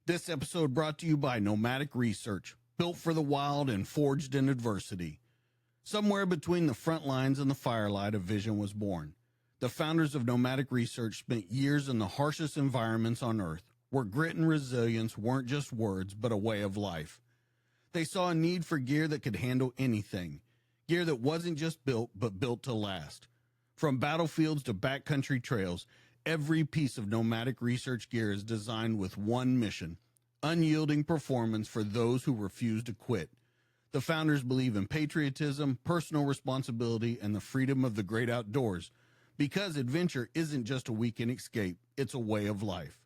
This episode brought to you by Nomadic Research, built for the wild and forged in adversity. Somewhere between the front lines and the firelight, a vision was born. The founders of Nomadic Research spent years in the harshest environments on Earth, where grit and resilience weren't just words, but a way of life. They saw a need for gear that could handle anything, gear that wasn't just built, but built to last. From battlefields to backcountry trails, every piece of Nomadic Research gear is designed with one mission: unyielding performance for those who refuse to quit. The founders believe in patriotism, personal responsibility, and the freedom of the great outdoors, because adventure isn't just a weekend escape, it's a way of life.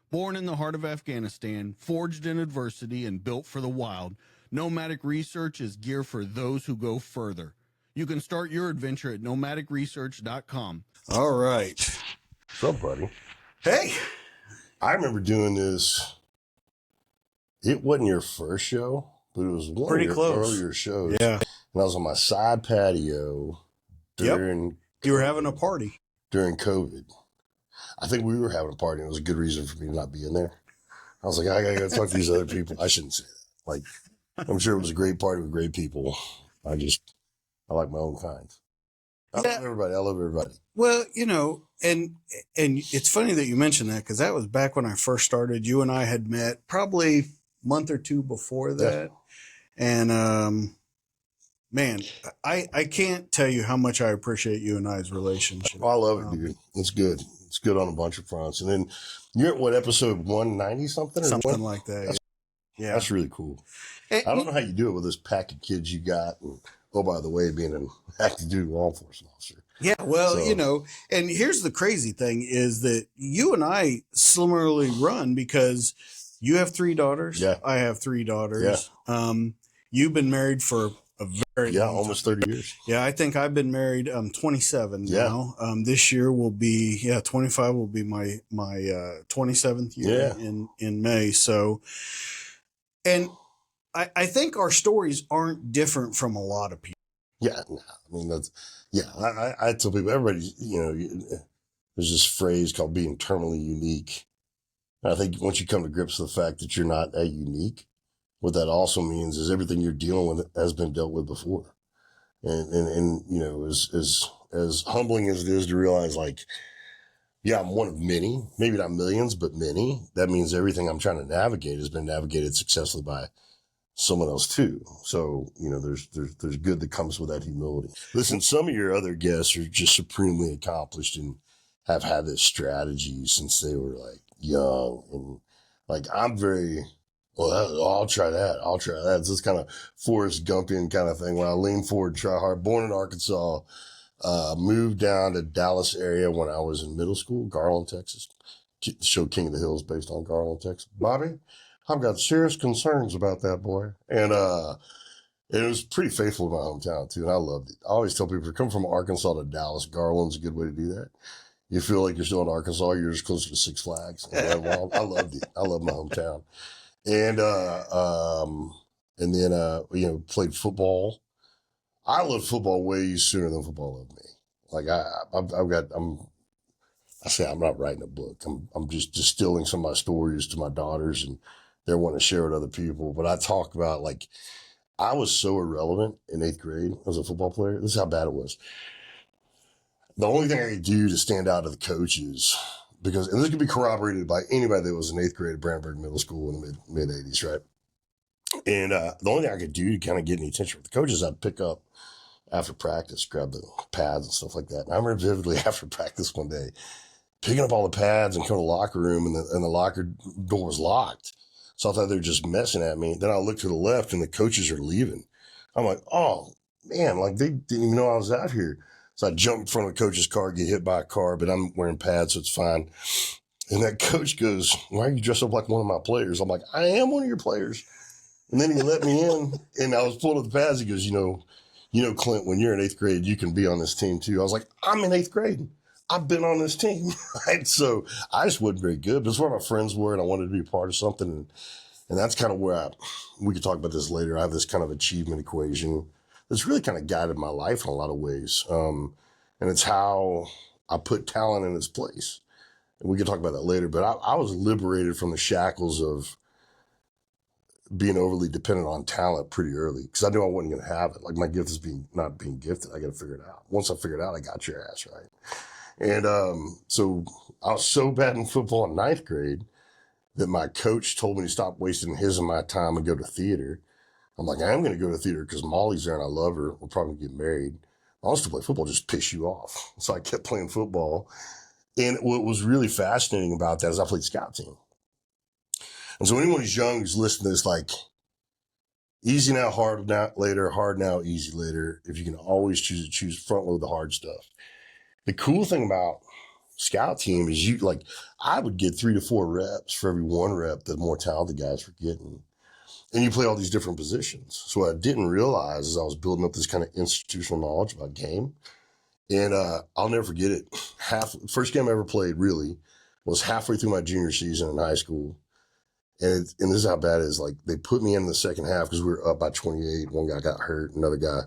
Born in the heart of Afghanistan, forged in adversity, and built for the wild, Nomadic Research is gear for those who go further. You can start your adventure at nomadicresearch.com. All right. What's up, buddy? Hey. I remember doing this. It wasn't your first show, but it was one Pretty of your close. earlier shows. Yeah. And I was on my side patio during You were having a party. during COVID. I think we were having a party, and it was a good reason for me to not be in there. I was like, I gotta go talk to these other people. I shouldn't say that. Like, I'm sure it was a great party with great people. I like my own kind. I love everybody. Well, and it's funny that you mentioned that, because that was back when I first started. You and I had met probably a month or two before that. Yeah. And, man, I can't tell you how much I appreciate you and I's relationship. Oh, I love it, dude. It's good. It's good on a bunch of fronts. And then you're at what, episode 190 something? Something like that. Yeah. That's really cool. I don't know how you do it with this pack of kids you got. And, oh, by the way, being an active duty law enforcement officer. Yeah, well, and here's the crazy thing is that you and I similarly run, because you have 3 daughters. Yeah. I have 3 daughters. Yeah. You've been married for a very long almost time. 30 years. Yeah, I think I've been married 27 now. This year will be 25 will be my 27th year in May. So, and I think our stories aren't different from a lot of people. Yeah, no, I mean I tell people, everybody, there's this phrase called being terminally unique. And I think once you come to grips with the fact that you're not that unique, what that also means is everything you're dealing with has been dealt with before. And as humbling as it is to realize, like, yeah, I'm one of many, maybe not millions, but many. That means everything I'm trying to navigate has been navigated successfully by someone else too. So, there's good that comes with that humility. Listen, some of your other guests are just supremely accomplished and have had this strategy since they were like young. And like, I'm very, I'll try that. It's this kind of Forrest Gumpian kind of thing where I lean forward, try hard. Born in Arkansas, moved down to Dallas area when I was in middle school, Garland, Texas. The show King of the Hills based on Garland, Texas. Bobby, I've got serious concerns about that boy. And it was pretty faithful to my hometown too. And I loved it. I always tell people, if you're coming from Arkansas to Dallas, Garland's a good way to do that. You feel like you're still in Arkansas, you're just closer to Six Flags. I loved it. I love my hometown. And then played football. I loved football way sooner than football loved me. Like I'm not writing a book. I'm just distilling some of my stories to my daughters, and they're wanting to share with other people. But I talk about, like, I was so irrelevant in 8th grade as a football player. This is how bad it was. The only thing I could do to stand out to the coaches, and this could be corroborated by anybody that was in 8th grade at Brandenburg Middle School in the mid 80s, right? And the only thing I could do to kind of get any attention with the coaches, I'd pick up after practice, grab the pads and stuff like that. And I remember vividly after practice one day, picking up all the pads and coming to the locker room, and the locker door was locked. So I thought they were just messing at me. Then I looked to the left and the coaches are leaving. I'm like, oh man, like they didn't even know I was out here. So I jump in front of the coach's car, get hit by a car, but I'm wearing pads, so it's fine. And that coach goes, why are you dressed up like one of my players? I'm like, I am one of your players. And then he let me in, and I was pulling up the pads. He goes, Clint, when you're in 8th grade, you can be on this team too. I was like, I'm in 8th grade. I've been on this team. Right? So I just wasn't very good, but it's where my friends were, and I wanted to be a part of something. And that's kind of where we could talk about this later. I have this kind of achievement equation that's really kind of guided my life in a lot of ways. And it's how I put talent in its place. And we can talk about that later, but I was liberated from the shackles of being overly dependent on talent pretty early because I knew I wasn't going to have it. Like my gift is not being gifted. I got to figure it out. Once I figured it out, I got your ass right. And so I was so bad in football in ninth grade that my coach told me to stop wasting his and my time and go to theater. I'm like, I'm going to go to theater because Molly's there and I love her. We'll probably get married. I wants to play football, just piss you off. So I kept playing football. And what was really fascinating about that is I played scout team. And so anyone who's young who's listening to this, like, easy now, hard now, later, hard now, easy later. If you can always choose front load the hard stuff. The cool thing about scout team is I would get 3 to 4 reps for every 1 rep that more talented guys were getting. And you play all these different positions. So what I didn't realize is I was building up this kind of institutional knowledge about game. And I'll never forget it. First game I ever played really was halfway through my junior season in high school. And this is how bad it is. Like they put me in the second half because we were up by 28. One guy got hurt. Another guy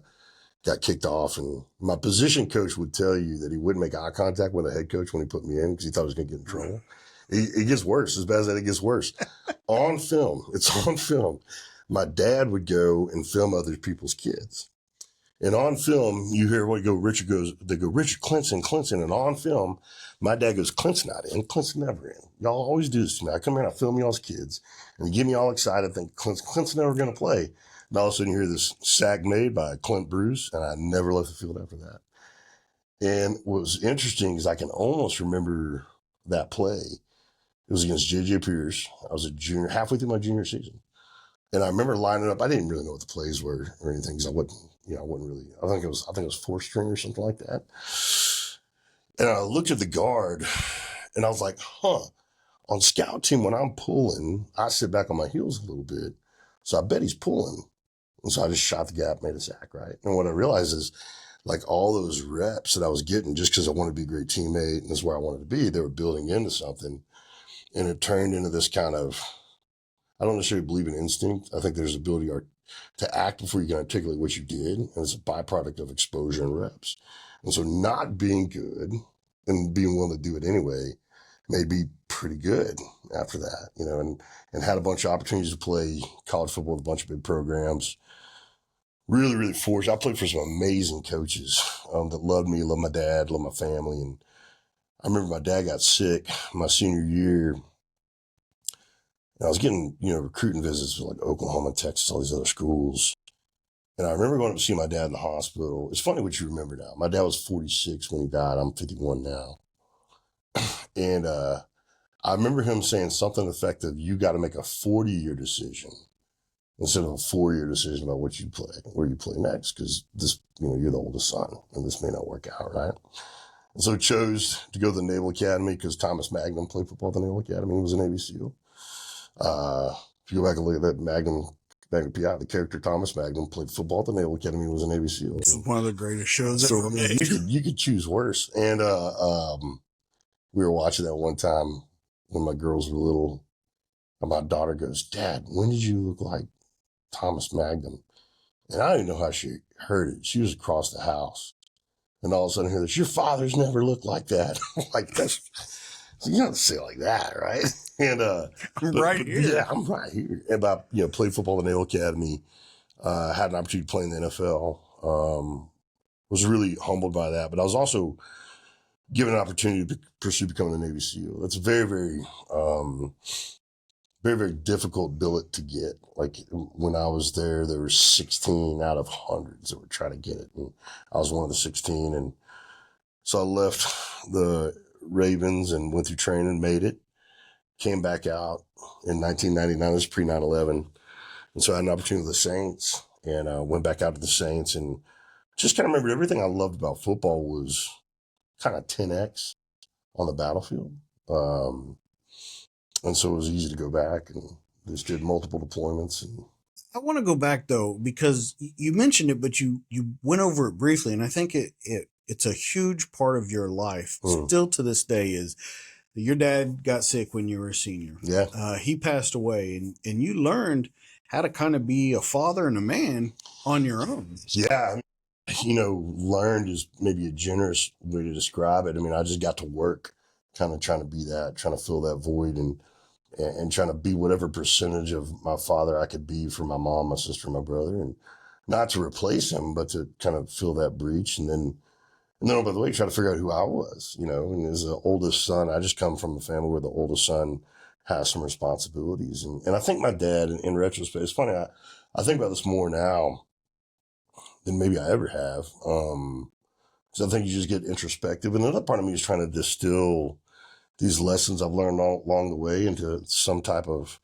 got kicked off. And my position coach would tell you that he wouldn't make eye contact with the head coach when he put me in because he thought he was going to get in trouble. It gets worse. As bad as that, it gets worse. On film. It's on film. My dad would go and film other people's kids. And on film, you hear what Richard, Clint's in. And on film, my dad goes, Clint's not in. Clint's never in. Y'all always do this to me. I come here and I film y'all's kids. And you get me all excited, think Clint's never going to play. And all of a sudden you hear this sack made by Clint Bruce. And I never left the field after that. And what was interesting is I can almost remember that play. It was against J.J. Pierce. I was a junior, halfway through my junior season. And I remember lining up. I didn't really know what the plays were or anything because I wasn't really, I think it was 4 string or something like that. And I looked at the guard and I was like, on scout team, when I'm pulling, I sit back on my heels a little bit. So I bet he's pulling. And so I just shot the gap, made a sack, right? And what I realized is like all those reps that I was getting just because I wanted to be a great teammate and this is where I wanted to be, they were building into something. And it turned into this kind of, I don't necessarily believe in instinct. I think there's ability to act before you can articulate what you did. And it's a byproduct of exposure and reps. And so not being good and being willing to do it anyway may be pretty good after that, and had a bunch of opportunities to play college football with a bunch of big programs. Really, really fortunate. I played for some amazing coaches that loved me, loved my dad, loved my family. And I remember my dad got sick my senior year. And I was getting, recruiting visits for like Oklahoma, Texas, all these other schools. And I remember going up to see my dad in the hospital. It's funny what you remember now. My dad was 46 when he died. I'm 51 now. And I remember him saying something effective, you got to make a 40-year decision instead of a 4-year decision about what you play, where you play next, because this, you're the oldest son, and this may not work out, right? And so chose to go to the Naval Academy because Thomas Magnum played football at the Naval Academy. He was a Navy SEAL. If you go back and look at that Magnum PI, the character Thomas Magnum played football at the Naval Academy, was a Navy SEAL. It's one of the greatest shows So ever made. you could choose worse. And we were watching that one time when my girls were little. And my daughter goes, Dad, when did you look like Thomas Magnum? And I didn't know how she heard it. She was across the house. And all of a sudden I hear this, your father's never looked like that. Like, so you don't say it like that, right? And I'm right here. Yeah, I'm right here. And I, played football at the Naval Academy, had an opportunity to play in the NFL. Was really humbled by that. But I was also given an opportunity to pursue becoming a Navy SEAL. That's very, very, very, very difficult billet to get. Like when I was there were 16 out of hundreds that were trying to get it. And I was one of the 16. And so I left the Ravens and went through training, made it, came back out in 1999. This was pre 9/11. And so I had an opportunity with the Saints and went back out to the Saints and just kind of remembered everything I loved about football was kind of 10X on the battlefield. And so it was easy to go back and just did multiple deployments. And I want to go back though, because you mentioned it, but you went over it briefly. And I think it's a huge part of your life still to this day is that your dad got sick when you were a senior. Yeah. He passed away and you learned how to kind of be a father and a man on your own. Yeah. Learned is maybe a generous way to describe it. I mean, I just got to work kind of trying to be that, trying to fill that void. And and trying to be whatever percentage of my father I could be for my mom, my sister, my brother, and not to replace him, but to kind of fill that breach. And then, oh, by the way, try to figure out who I was, and as the oldest son, I just come from a family where the oldest son has some responsibilities. And I think my dad, in retrospect, it's funny, I think about this more now than maybe I ever have. So I think you just get introspective. And another part of me is trying to distill these lessons I've learned along the way into some type of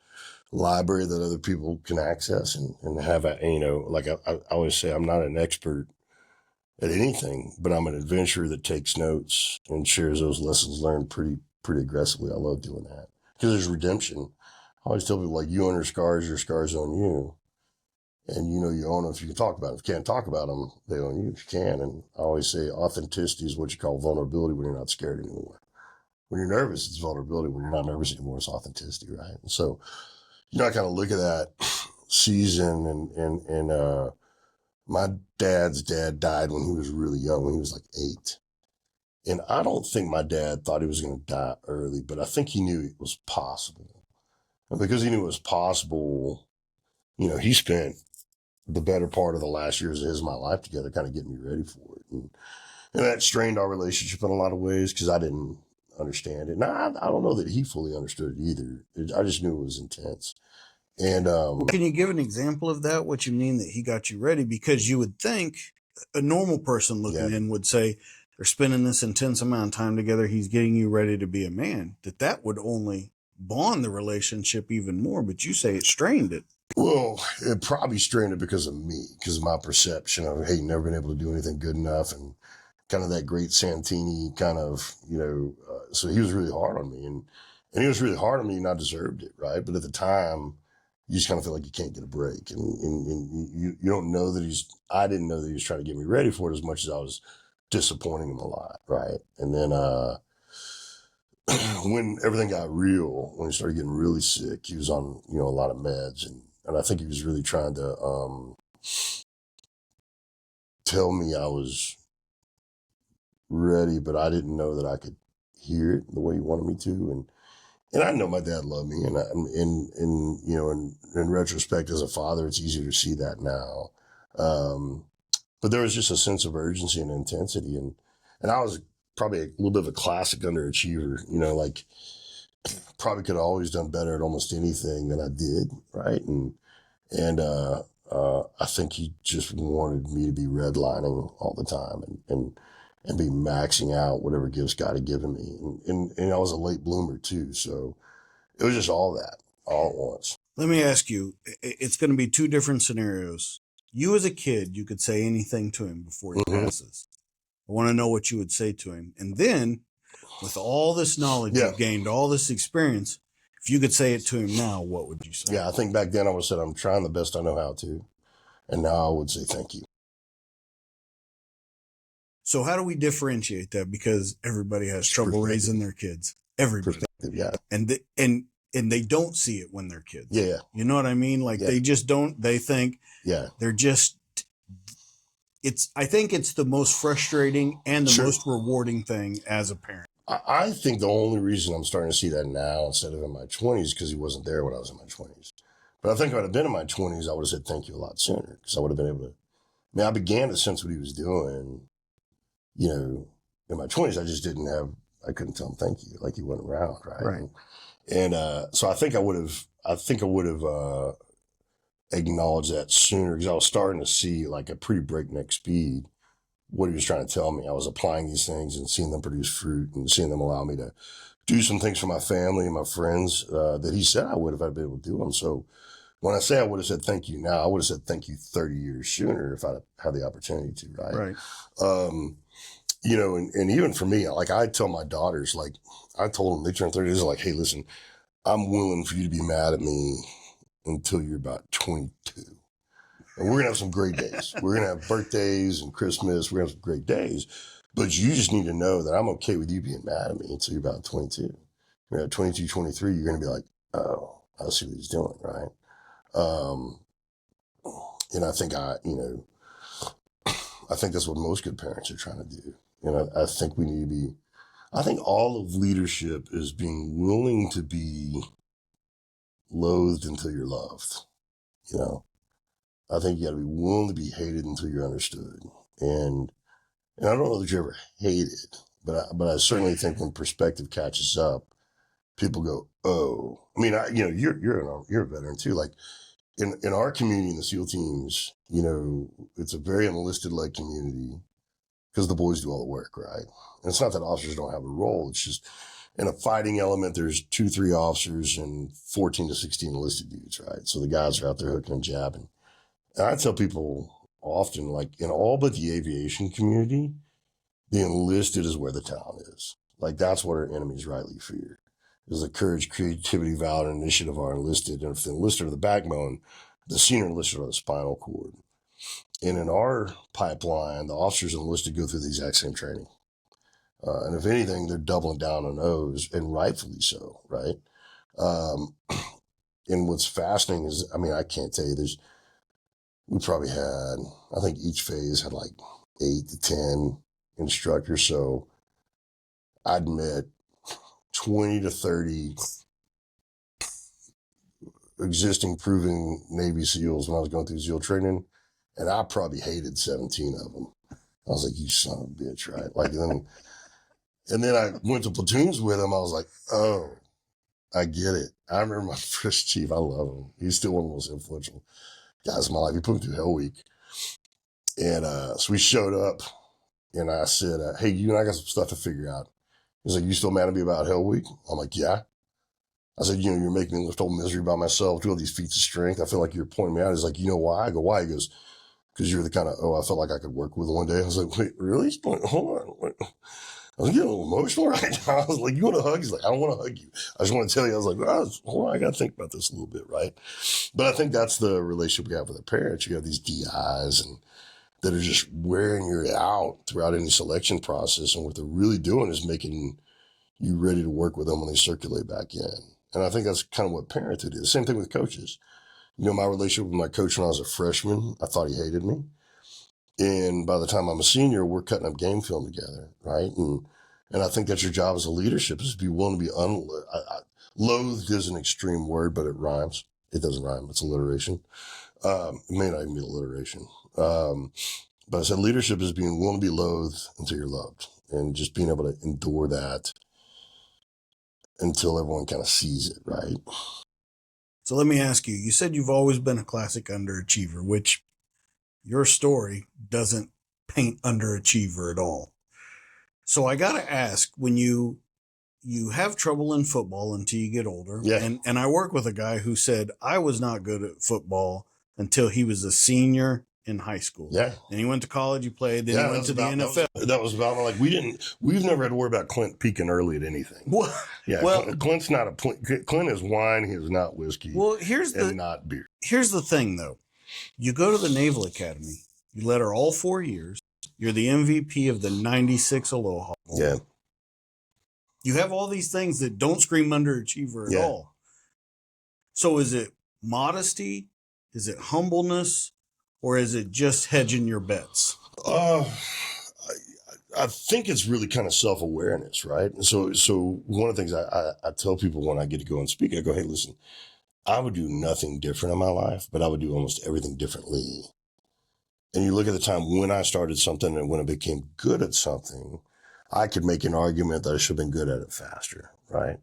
library that other people can access and have, like I always say, I'm not an expert at anything, but I'm an adventurer that takes notes and shares those lessons learned pretty aggressively. I love doing that because there's redemption. I always tell people, like, you own your scars own you. And you own them if you can talk about them. If you can't talk about them, they own you if you can. And I always say authenticity is what you call vulnerability when you're not scared anymore. When you're nervous, it's vulnerability. When you're not nervous anymore, it's authenticity, right? And so, I kind of look at that season and my dad's dad died when he was really young, when he was like 8. And I don't think my dad thought he was going to die early, but I think he knew it was possible. And because he knew it was possible, he spent the better part of the last years of my life together, kind of getting me ready for it. And that strained our relationship in a lot of ways because I didn't understand it. Now, I don't know that he fully understood it either. I just knew it was intense. And Can you give an example of that? What you mean that he got you ready? Because you would think a normal person looking in would say they're spending this intense amount of time together. He's getting you ready to be a man. That would only bond the relationship even more. But you say it strained it. Well, it probably strained it because of me, because of my perception of, hey, never been able to do anything good enough, and kind of that great Santini kind of, so he was really hard on me, and he was really hard on me, and I deserved it, right? But at the time, you just kind of feel like you can't get a break, and you don't know that I didn't know that he was trying to get me ready for it as much as I was disappointing him a lot, right? And then when everything got real, when he started getting really sick, he was on, a lot of meds, and I think he was really trying to tell me I was ready, but I didn't know that I could hear it the way he wanted me to. And I know my dad loved me, and in retrospect, as a father, it's easier to see that now. But there was just a sense of urgency and intensity, and I was probably a little bit of a classic underachiever, like probably could have always done better at almost anything than I did, right? And I think he just wanted me to be redlining all the time and be maxing out whatever gifts God had given me. And I was a late bloomer too. So it was just all that all at once. Let me ask you, it's going to be 2 different scenarios. You as a kid, you could say anything to him before he passes. I want to know what you would say to him. And then with all this knowledge you've gained, all this experience, if you could say it to him now, what would you say? Yeah, I think back then I would have said, I'm trying the best I know how to. And now I would say, thank you. So how do we differentiate that? Because everybody has trouble raising their kids. Everybody. Yeah. And they don't see it when they're kids. Yeah. You know what I mean? Like they just don't, they think they're just, I think it's the most frustrating and the most rewarding thing as a parent. I think the only reason I'm starting to see that now instead of in my 20s, because he wasn't there when I was in my 20s. But I think if I'd have been in my 20s, I would have said thank you a lot sooner, because I would have been able to, I began to sense what he was doing, in my 20s. I couldn't tell him thank you, like he wasn't around, right? Right. And so I think I would have acknowledged that sooner, because I was starting to see, like, a pretty breakneck speed what he was trying to tell me. I was applying these things and seeing them produce fruit and seeing them allow me to do some things for my family and my friends that he said I would if I'd been able to do them. So when I say I would have said thank you now, I would have said thank you 30 years sooner if I had the opportunity to, right? Right. And even for me, like, I tell my daughters, like, I told them, they turned 30, they're like, hey, listen, I'm willing for you to be mad at me until you're about 22. And we're going to have some great days. We're going to have birthdays and Christmas. We're going to have some great days. But you just need to know that I'm okay with you being mad at me until you're about 22. You're at 22, 23, you're going to be like, oh, I see what he's doing, right? And I think I think that's what most good parents are trying to do. I think we need to be, I think all of leadership is being willing to be loathed until you're loved. You know, I think you got to be willing to be hated until you're understood. And I don't know that you ever hated, but I certainly think when perspective catches up, people go, oh, I mean, you're a veteran too. Like in our community, in the SEAL teams, you know, it's a very enlisted led community because the boys do all the work, right? And it's not that officers don't have a role. It's just in a fighting element, there's 2-3 officers and 14 to 16 enlisted dudes, right? So the guys are out there hooking and jabbing. And I tell people often, like in all but the aviation community, the enlisted is where the talent is. Like that's what our enemies rightly fear. Is the courage, creativity, valor, and initiative are enlisted. And if the enlisted are the backbone, the senior enlisted are the spinal cord. And in our pipeline, the officers enlisted go through the exact same training. And if anything, they're doubling down on those, and rightfully so, right? And what's fascinating is, I mean, I can't tell you, we probably had, I think each phase had like 8 to 10 instructors. So I'd met 20 to 30 existing proven Navy SEALs when I was going through SEAL training, and I probably hated 17 of them. I was like, you son of a bitch, right? Like, and then I went to platoons with them. I was like, oh, I get it. I remember my first chief. I love him. He's still one of the most influential guys in my life. He put me through Hell Week. And so we showed up, and I said, hey, you and I got some stuff to figure out. He's like, you still mad at me about Hell Week? I'm like, yeah. I said, you know, you're making me lift old misery by myself, do all these feats of strength. I feel like you're pointing me out. He's like, you know why? I go, why? He goes, because you're the kind of, I felt like I could work with one day. I was like, wait, really? Hold on. Wait. I was getting a little emotional right now. I was like, you want a hug? He's like, I don't want to hug you. I just want to tell you. I was like, hold on, I got to think about this a little bit, right? But I think that's the relationship we have with our parents. You have these DIs and that are just wearing you out throughout any selection process. And what they're really doing is making you ready to work with them when they circulate back in. And I think that's kind of what parenthood is. Same thing with coaches. You know, my relationship with my coach when I was a freshman, I thought he hated me. And by the time I'm a senior, we're cutting up game film together, right? And I think that's your job as a leadership, is to be willing to be loathed is an extreme word, but it rhymes. It doesn't rhyme. It's alliteration. It may not even be alliteration. But I said leadership is being willing to be loathed until you're loved, and just being able to endure that until everyone kind of sees it, right? So let me ask you, you said you've always been a classic underachiever, which your story doesn't paint underachiever at all. So I got to ask, when you have trouble in football until you get older, Yeah. and I work with a guy who said, I was not good at football until he was a senior in high school. Yeah. Then he went to college, he played, then he went to the NFL. That was about, like, we've never had to worry about Clint peaking early at anything. Well, yeah. Well, Clint's not Clint is wine. He is not whiskey. Well, not beer. Here's the thing though. You go to the Naval Academy, you let her all 4 years. You're the MVP of the 96 Aloha Bowl. Yeah. You have all these things that don't scream underachiever at all. So is it modesty? Is it humbleness? Or is it just hedging your bets? I think it's really kind of self-awareness, right? So one of the things I tell people when I get to go and speak, I go, hey, listen, I would do nothing different in my life, but I would do almost everything differently. And you look at the time when I started something and when I became good at something, I could make an argument that I should have been good at it faster, right?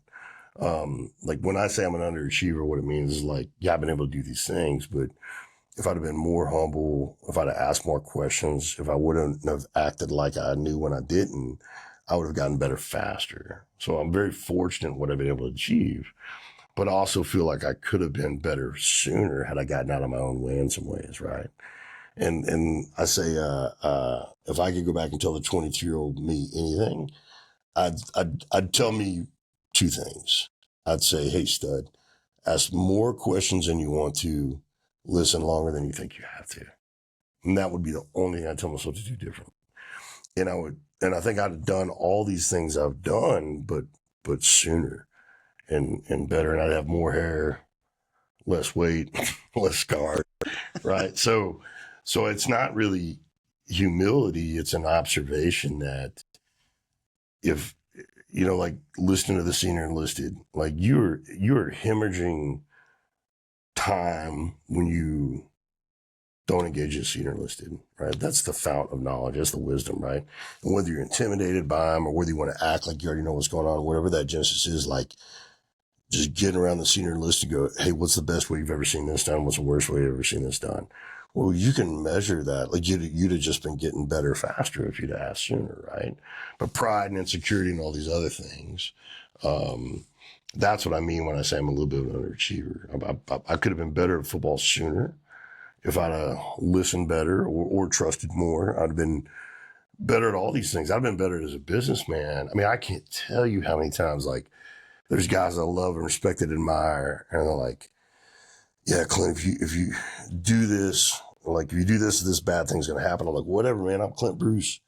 Like when I say I'm an underachiever, what it means is like, yeah, I've been able to do these things, but if I'd have been more humble, if I'd have asked more questions, if I wouldn't have acted like I knew when I didn't, I would have gotten better faster. So I'm very fortunate in what I've been able to achieve, but I also feel like I could have been better sooner had I gotten out of my own way in some ways, right? And I say, if I could go back and tell the 22-year-old me anything, I'd tell me 2 things. I'd say, hey, stud, ask more questions than you want to, listen longer than you think you have to. And that would be the only thing I'd tell myself to do different. And I think I'd have done all these things I've done, but sooner and better. And I'd have more hair, less weight, less scars, right? So it's not really humility. It's an observation that if, you know, like listening to the senior enlisted, like you're hemorrhaging time when you don't engage in senior enlisted, right? That's the fount of knowledge. That's the wisdom, right? And whether you're intimidated by them or whether you want to act like you already know what's going on, whatever that genesis is, like just getting around the senior enlist and go, hey, what's the best way you've ever seen this done? What's the worst way you've ever seen this done? Well, you can measure that. Like you'd have just been getting better faster if you'd asked sooner, right? But pride and insecurity and all these other things, that's what I mean when I say I'm a little bit of an underachiever. I could have been better at football sooner if I'd listened better or trusted more. I'd have been better at all these things. I'd have been better as a businessman. I mean, I can't tell you how many times, like, there's guys I love and respect and admire, and they're like, yeah, Clint, if you do this, like, if you do this, this bad thing's going to happen. I'm like, whatever, man, I'm Clint Bruce.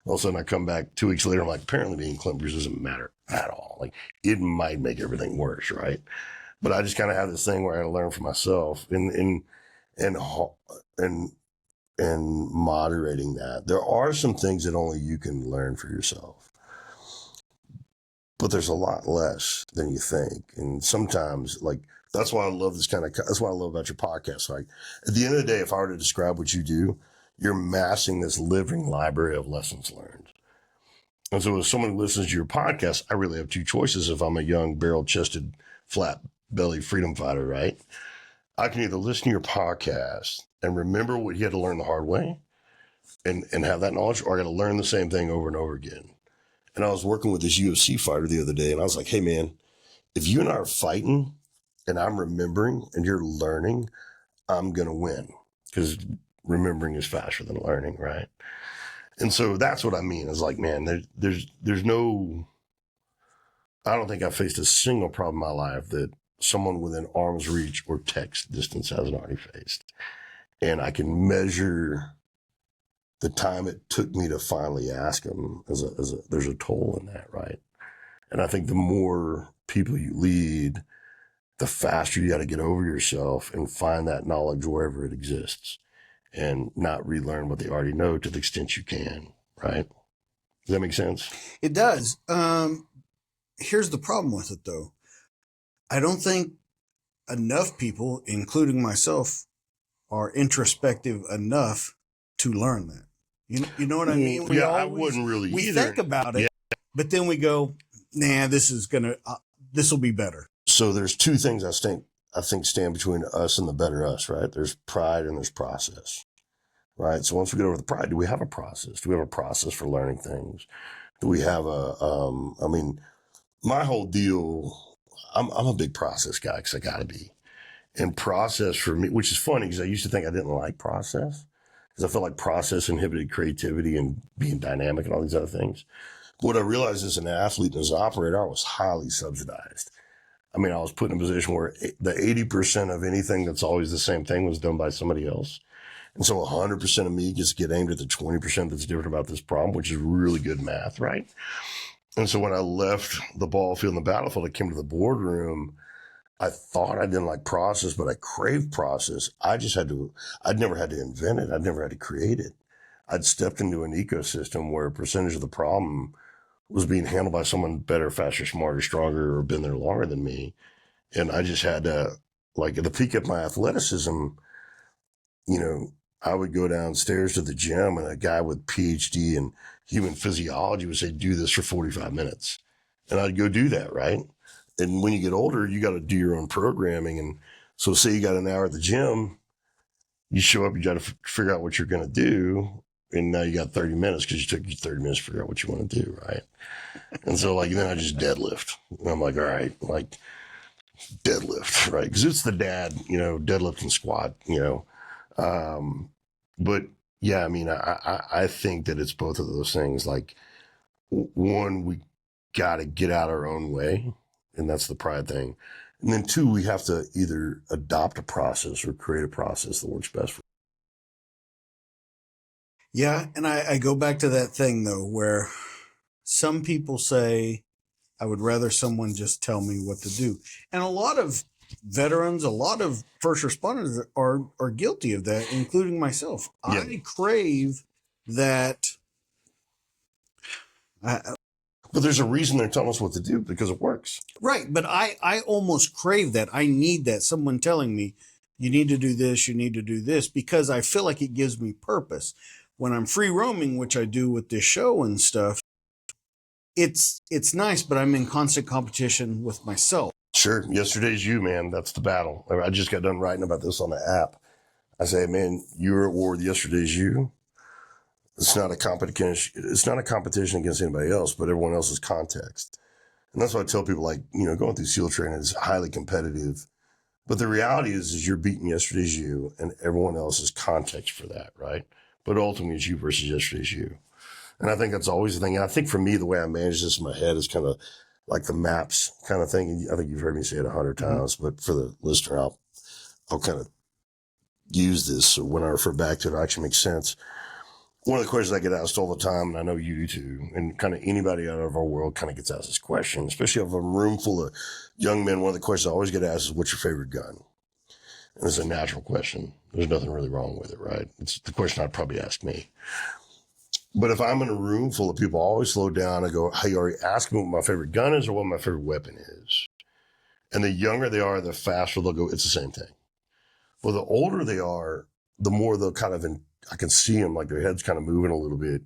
All of a sudden I come back 2 weeks later, I'm like, apparently being Clint Bruce doesn't matter at all. Like, it might make everything worse, right? But I just kind of have this thing where I got to learn for myself and moderating that. There are some things that only you can learn for yourself, but there's a lot less than you think. And sometimes, like, that's why I love that's what I love about your podcast. Like, at the end of the day, if I were to describe what you do, you're amassing this living library of lessons learned. And so as someone who listens to your podcast, I really have two choices. If I'm a young barrel-chested, flat-bellied freedom fighter, right? I can either listen to your podcast and remember what you had to learn the hard way and have that knowledge, or I got to learn the same thing over and over again. And I was working with this UFC fighter the other day, and I was like, hey, man, if you and I are fighting and I'm remembering and you're learning, I'm going to win, because remembering is faster than learning, right? And so that's what I mean. Is like, man, there's no, I don't think I've faced a single problem in my life that someone within arm's reach or text distance hasn't already faced. And I can measure the time it took me to finally ask them there's a toll in that, right? And I think the more people you lead, the faster you got to get over yourself and find that knowledge wherever it exists and not relearn what they already know to the extent you can, right? Does that make sense? It does. Here's the problem with it, though. I don't think enough people, including myself, are introspective enough to learn that. You know what I mean? I wouldn't really we either. think about it, but then we go, nah, this will be better. So there's two things I think stand between us and the better us, right? There's pride and there's process, right? So once we get over the pride, do we have a process? Do we have a process for learning things? Do we have I mean, my whole deal, I'm a big process guy because I got to be. And process for me, which is funny because I used to think I didn't like process because I felt like process inhibited creativity and being dynamic and all these other things. But what I realized as an athlete and as an operator, I was highly subsidized. I mean, I was put in a position where the 80% of anything that's always the same thing was done by somebody else. And so 100% of me gets to get aimed at the 20% that's different about this problem, which is really good math, right? And so when I left the ball field and the battlefield, I came to the boardroom. I thought I didn't like process, but I craved process. I'd never had to invent it. I'd never had to create it. I'd stepped into an ecosystem where a percentage of the problem was being handled by someone better, faster, smarter, stronger, or been there longer than me. And I just had to, like, at the peak of my athleticism, I would go downstairs to the gym and a guy with PhD in human physiology would say, do this for 45 minutes. And I'd go do that, right? And when you get older, you got to do your own programming. And so say you got an hour at the gym, you show up, you got to figure out what you're going to do. And now you got 30 minutes because you took you 30 minutes to figure out what you want to do, right? And so, like, then I just deadlift. And I'm like, all right, like, deadlift, right? Because it's the dad, deadlift and squat, But, yeah, I mean, I think that it's both of those things. Like, one, we got to get out our own way, and that's the pride thing. And then two, we have to either adopt a process or create a process that works best for. Yeah, and I go back to that thing, though, where some people say, I would rather someone just tell me what to do. And a lot of veterans, a lot of first responders are guilty of that, including myself. Yeah. I crave that. But there's a reason they're telling us what to do, because it works. Right, but I almost crave that. I need that, someone telling me, you need to do this, you need to do this, because I feel like it gives me purpose. When I'm free roaming, which I do with this show and stuff, it's nice, but I'm in constant competition with myself. Sure. Yesterday's you, man. That's the battle. I just got done writing about this on the app. I say, man, you're at war with yesterday's you. It's not a competition. It's not a competition against anybody else, but everyone else's context. And that's why I tell people, like, going through SEAL training is highly competitive. But the reality is you're beating yesterday's you and everyone else's context for that, right? But ultimately it's you versus yesterday's you. And I think that's always the thing. And I think for me, the way I manage this in my head is kind of like the maps kind of thing. I think you've heard me say it 100 times, but for the listener, I'll kind of use this so when I refer back to it, it actually makes sense. One of the questions I get asked all the time, and I know you do too, and kind of anybody out of our world kind of gets asked this question, especially if I'm a room full of young men. One of the questions I always get asked is, what's your favorite gun? And it's a natural question. There's nothing really wrong with it, right? It's the question I'd probably ask me. But if I'm in a room full of people, I always slow down and go, hey, are you asking me what my favorite gun is or what my favorite weapon is? And the younger they are, the faster they'll go, it's the same thing. Well, the older they are, the more they'll kind of, I can see them like their head's kind of moving a little bit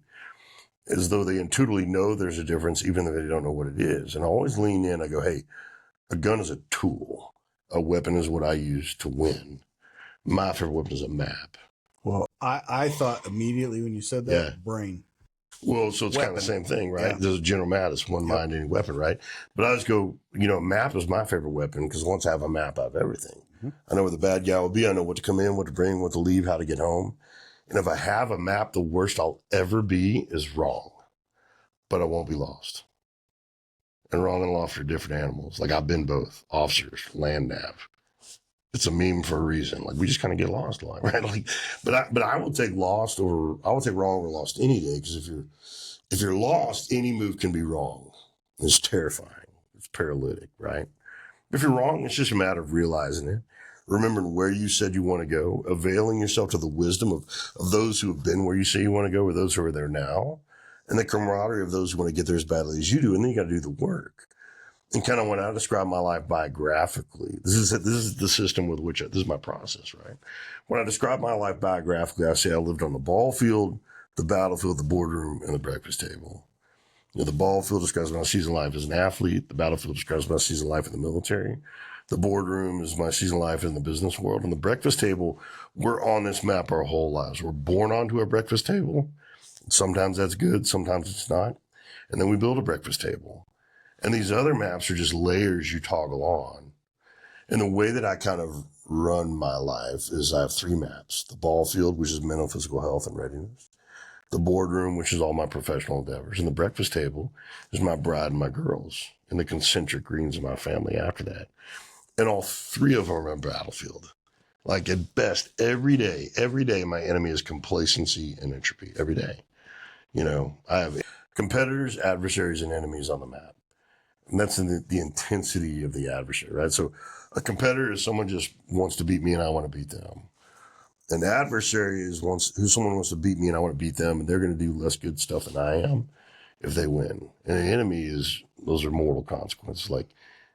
as though they intuitively know there's a difference, even though they don't know what it is. And I always lean in. I go, hey, a gun is a tool. A weapon is what I use to win. My favorite weapon is a map. Well, I thought immediately when you said that, brain. Well, so it's kind of the same thing, right? Yeah. There's a general Mattis, one mind, any weapon, right? But I just go, a map is my favorite weapon because once I have a map, I have everything. Mm-hmm. I know where the bad guy will be. I know what to come in, what to bring, what to leave, how to get home. And if I have a map, the worst I'll ever be is wrong, but I won't be lost. And wrong and lost are different animals. Like I've been both, officers, land nav. It's a meme for a reason. Like we just kind of get lost a lot, right? Like, but I will take wrong over lost any day. Because if you're lost, any move can be wrong. It's terrifying. It's paralytic, right? If you're wrong, it's just a matter of realizing it, remembering where you said you want to go, availing yourself to the wisdom of those who have been where you say you want to go, or those who are there now, and the camaraderie of those who want to get there as badly as you do. And then you got to do the work. And kind of when I describe my life biographically, this is the system with which this is my process, right? When I describe my life biographically, I say I lived on the ball field, the battlefield, the boardroom, and the breakfast table. The ball field describes my seasoned life as an athlete. The battlefield describes my seasoned life in the military. The boardroom is my seasoned life in the business world. And the breakfast table, we're on this map our whole lives. We're born onto a breakfast table. Sometimes that's good, sometimes it's not. And then we build a breakfast table. And these other maps are just layers you toggle on. And the way that I kind of run my life is I have 3 maps. The ball field, which is mental, physical health, and readiness. The boardroom, which is all my professional endeavors. And the breakfast table is my bride and my girls and the concentric greens of my family after that. And all 3 of them are my battlefield. Like at best, every day, my enemy is complacency and entropy. Every day. I have competitors, adversaries, and enemies on the map. And that's in the intensity of the adversary, right? So a competitor is someone just wants to beat me and I want to beat them. An adversary is someone wants to beat me and I want to beat them, and they're going to do less good stuff than I am if they win. And an enemy those are mortal consequences. Like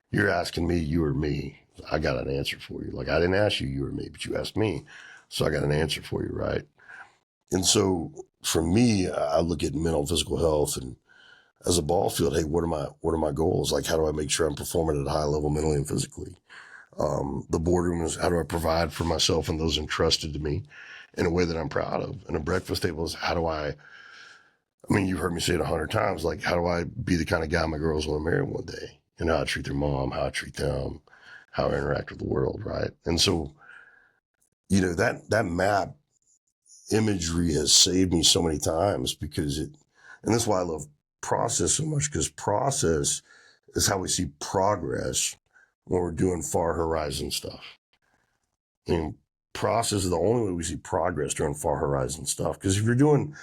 you're asking me, you or me. I got an answer for you. Like I didn't ask you, you or me, but you asked me. So I got an answer for you, right? And so for me, I look at mental, physical health and as a ball field, hey, what are my goals? Like, how do I make sure I'm performing at a high level mentally and physically? The boardroom is how do I provide for myself and those entrusted to me in a way that I'm proud of? And a breakfast table is you've heard me say it 100 times, like, how do I be the kind of guy my girls want to marry one day? And how I treat their mom, how I treat them, how I interact with the world, right? And so, that map imagery has saved me so many times and that's why I love process so much, because process is how we see progress when we're doing far horizon stuff. Process is the only way we see progress during far horizon stuff. Because if you're doing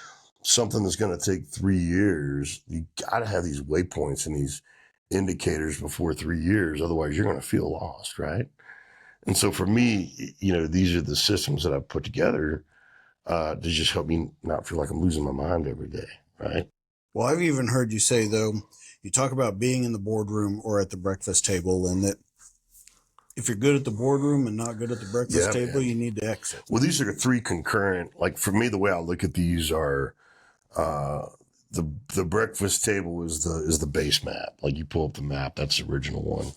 something that's going to take 3 years, you got to have these waypoints and these indicators before 3 years. Otherwise, you're going to feel lost, right? And so for me, these are the systems that I've put together to just help me not feel like I'm losing my mind every day, right? Well, I've even heard you say, though, you talk about being in the boardroom or at the breakfast table, and that if you're good at the boardroom and not good at the breakfast table, man. you need to exit. Well, these are 3 concurrent. Like for me, the way I look at these are the breakfast table is the base map. Like you pull up the map, that's the original one.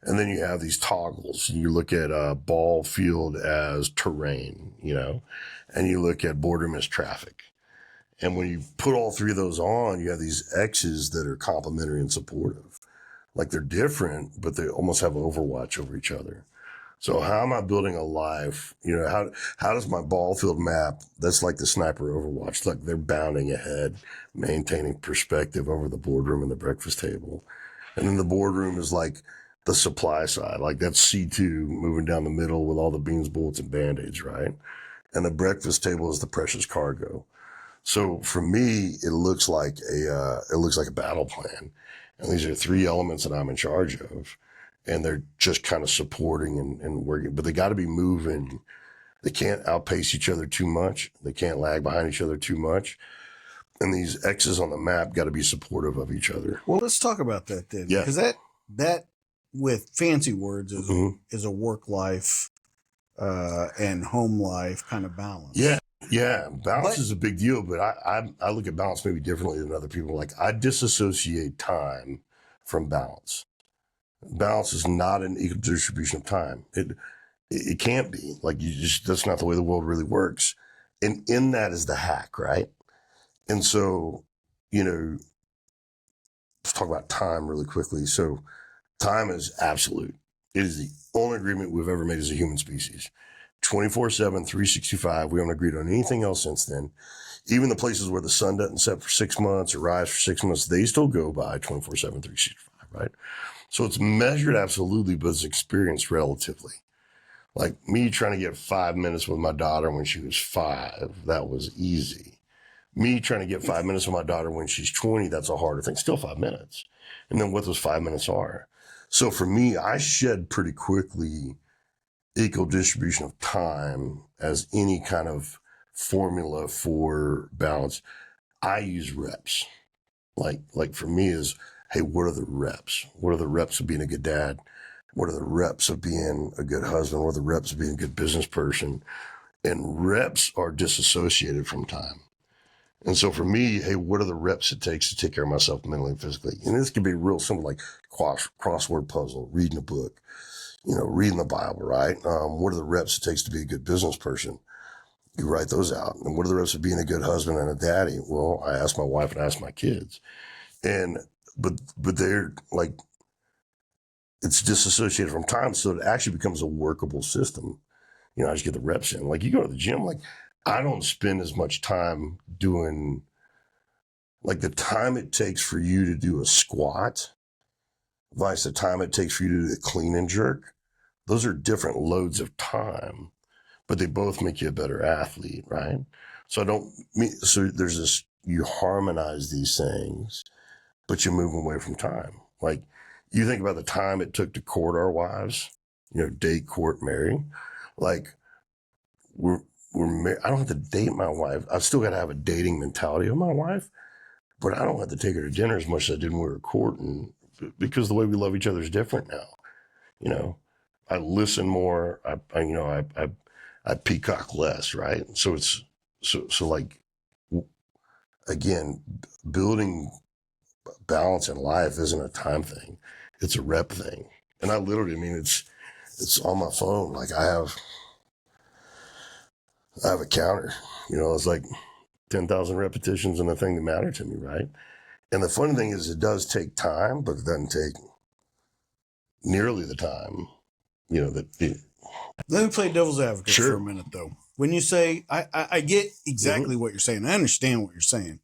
And then you have these toggles. You look at ball field as terrain, and you look at boardroom as traffic. And when you put all 3 of those on, you have these X's that are complementary and supportive. Like they're different, but they almost have overwatch over each other. So how am I building a life? How does my ball field map? That's like the sniper overwatch. Like they're bounding ahead, maintaining perspective over the boardroom and the breakfast table. And then the boardroom is like the supply side. Like that's C2 moving down the middle with all the beans, bullets, and band-aids, right? And the breakfast table is the precious cargo. So for me, it looks like a battle plan. And these are 3 elements that I'm in charge of. And they're just kind of supporting and working, but they got to be moving. They can't outpace each other too much. They can't lag behind each other too much. And these X's on the map got to be supportive of each other. Well, let's talk about that then. Yeah. Because that with fancy words is a work life and home life kind of balance. Yeah. Yeah. Balance is a big deal, but I look at balance maybe differently than other people. Like I disassociate time from balance. Balance is not an equal distribution of time. It can't be. Like that's not the way the world really works. And in that is the hack, right? And so, let's talk about time really quickly. So time is absolute. It is the only agreement we've ever made as a human species. 24/7, 365. We haven't agreed on anything else since then. Even the places where the sun doesn't set for 6 months or rise for 6 months, they still go by 24/7, 365, right? So it's measured absolutely, but it's experienced relatively. Like me trying to get 5 minutes with my daughter when she was 5, that was easy. Me trying to get 5 minutes with my daughter when she's 20, that's a harder thing. Still 5 minutes. And then what those 5 minutes are. So for me, I shed pretty quickly equal distribution of time as any kind of formula for balance. I use reps. Like for me is, hey, what are the reps? What are the reps of being a good dad? What are the reps of being a good husband? What are the reps of being a good business person? And reps are disassociated from time. And so for me, hey, what are the reps it takes to take care of myself mentally and physically? And this could be real simple, like crossword puzzle, reading a book, reading the Bible, right? What are the reps it takes to be a good business person? You write those out. And what are the reps of being a good husband and a daddy? Well, I ask my wife and I ask my kids. But they're like, it's disassociated from time. So it actually becomes a workable system. I just get the reps in. Like you go to the gym, like I don't spend as much time doing like the time it takes for you to do a squat versus the time it takes for you to do the clean and jerk. Those are different loads of time, but they both make you a better athlete, right? So there's this, you harmonize these things, but you move away from time. Like you think about the time it took to court our wives, date, court, marry. Like I don't have to date my wife. I still got to have a dating mentality of my wife, but I don't have to take her to dinner as much as I did when we were courting because the way we love each other is different now. I listen more. I peacock less, right? So it's so like again, building balance in life isn't a time thing; it's a rep thing. And I literally, it's on my phone. Like I have a counter. It's like 10,000 repetitions and the thing that matter to me, right? And the funny thing is, it does take time, but it doesn't take nearly the time, Let me play devil's advocate Sure. for a minute, though. When you say, I get exactly what you're saying. I understand what you're saying.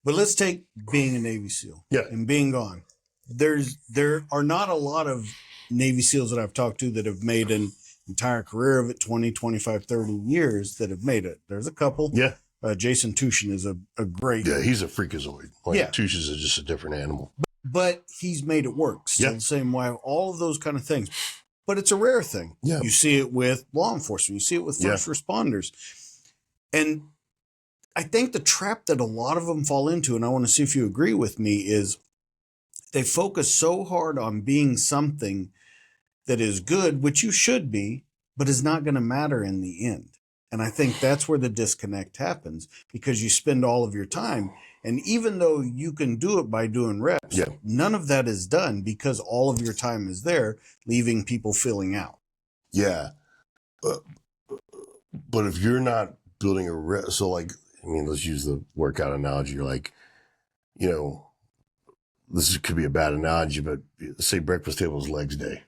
But let's take being a Navy SEAL and being gone. There are not a lot of Navy SEALs that I've talked to that have made an entire career of it, 20, 25, 30 years that have made it. There's a couple. Yeah. Jason Tushin is a great. Yeah, he's a freakazoid. Tushin's is just a different animal. But he's made it work. Still the same way, all of those kind of things. But it's a rare thing. Yeah. You see it with law enforcement. You see it with first responders. And I think the trap that a lot of them fall into, and I want to see if you agree with me, is they focus so hard on being something that is good, which you should be, but is not going to matter in the end. And I think that's where the disconnect happens, because you spend all of your time. And even though you can do it by doing reps, Yeah. none of that is done because all of your time is there, leaving people feeling out. Yeah. But if you're not building so like, I mean, let's use the workout analogy. You're like, you know, could be a bad analogy, but say breakfast table is legs day.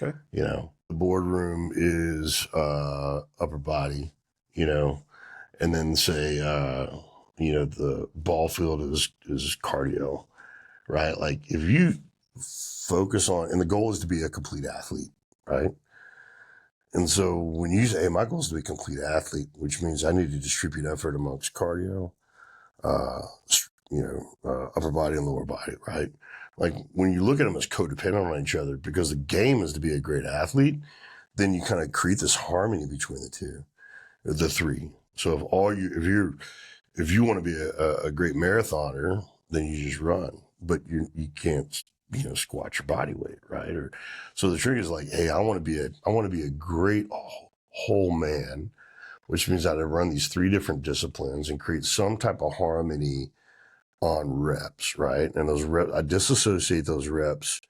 Okay. You know, the boardroom is upper body, you know, and then say, you know, the ball field is cardio, right? Like if you focus on, and the goal is to be a complete athlete, right? And so when you say, hey, my goal is to be a complete athlete, which means I need to distribute effort amongst cardio, upper body and lower body, right? Like when you look at them as codependent on each other, because the game is to be a great athlete, then you kind of create this harmony between the two, the three. So if you want to be a great marathoner, then you just run, but you can't, squat your body weight, right? Or so the trick is like, hey, I want to be a great whole man, which means I run these three different disciplines and create some type of harmony on reps, right? And those reps, I disassociate those reps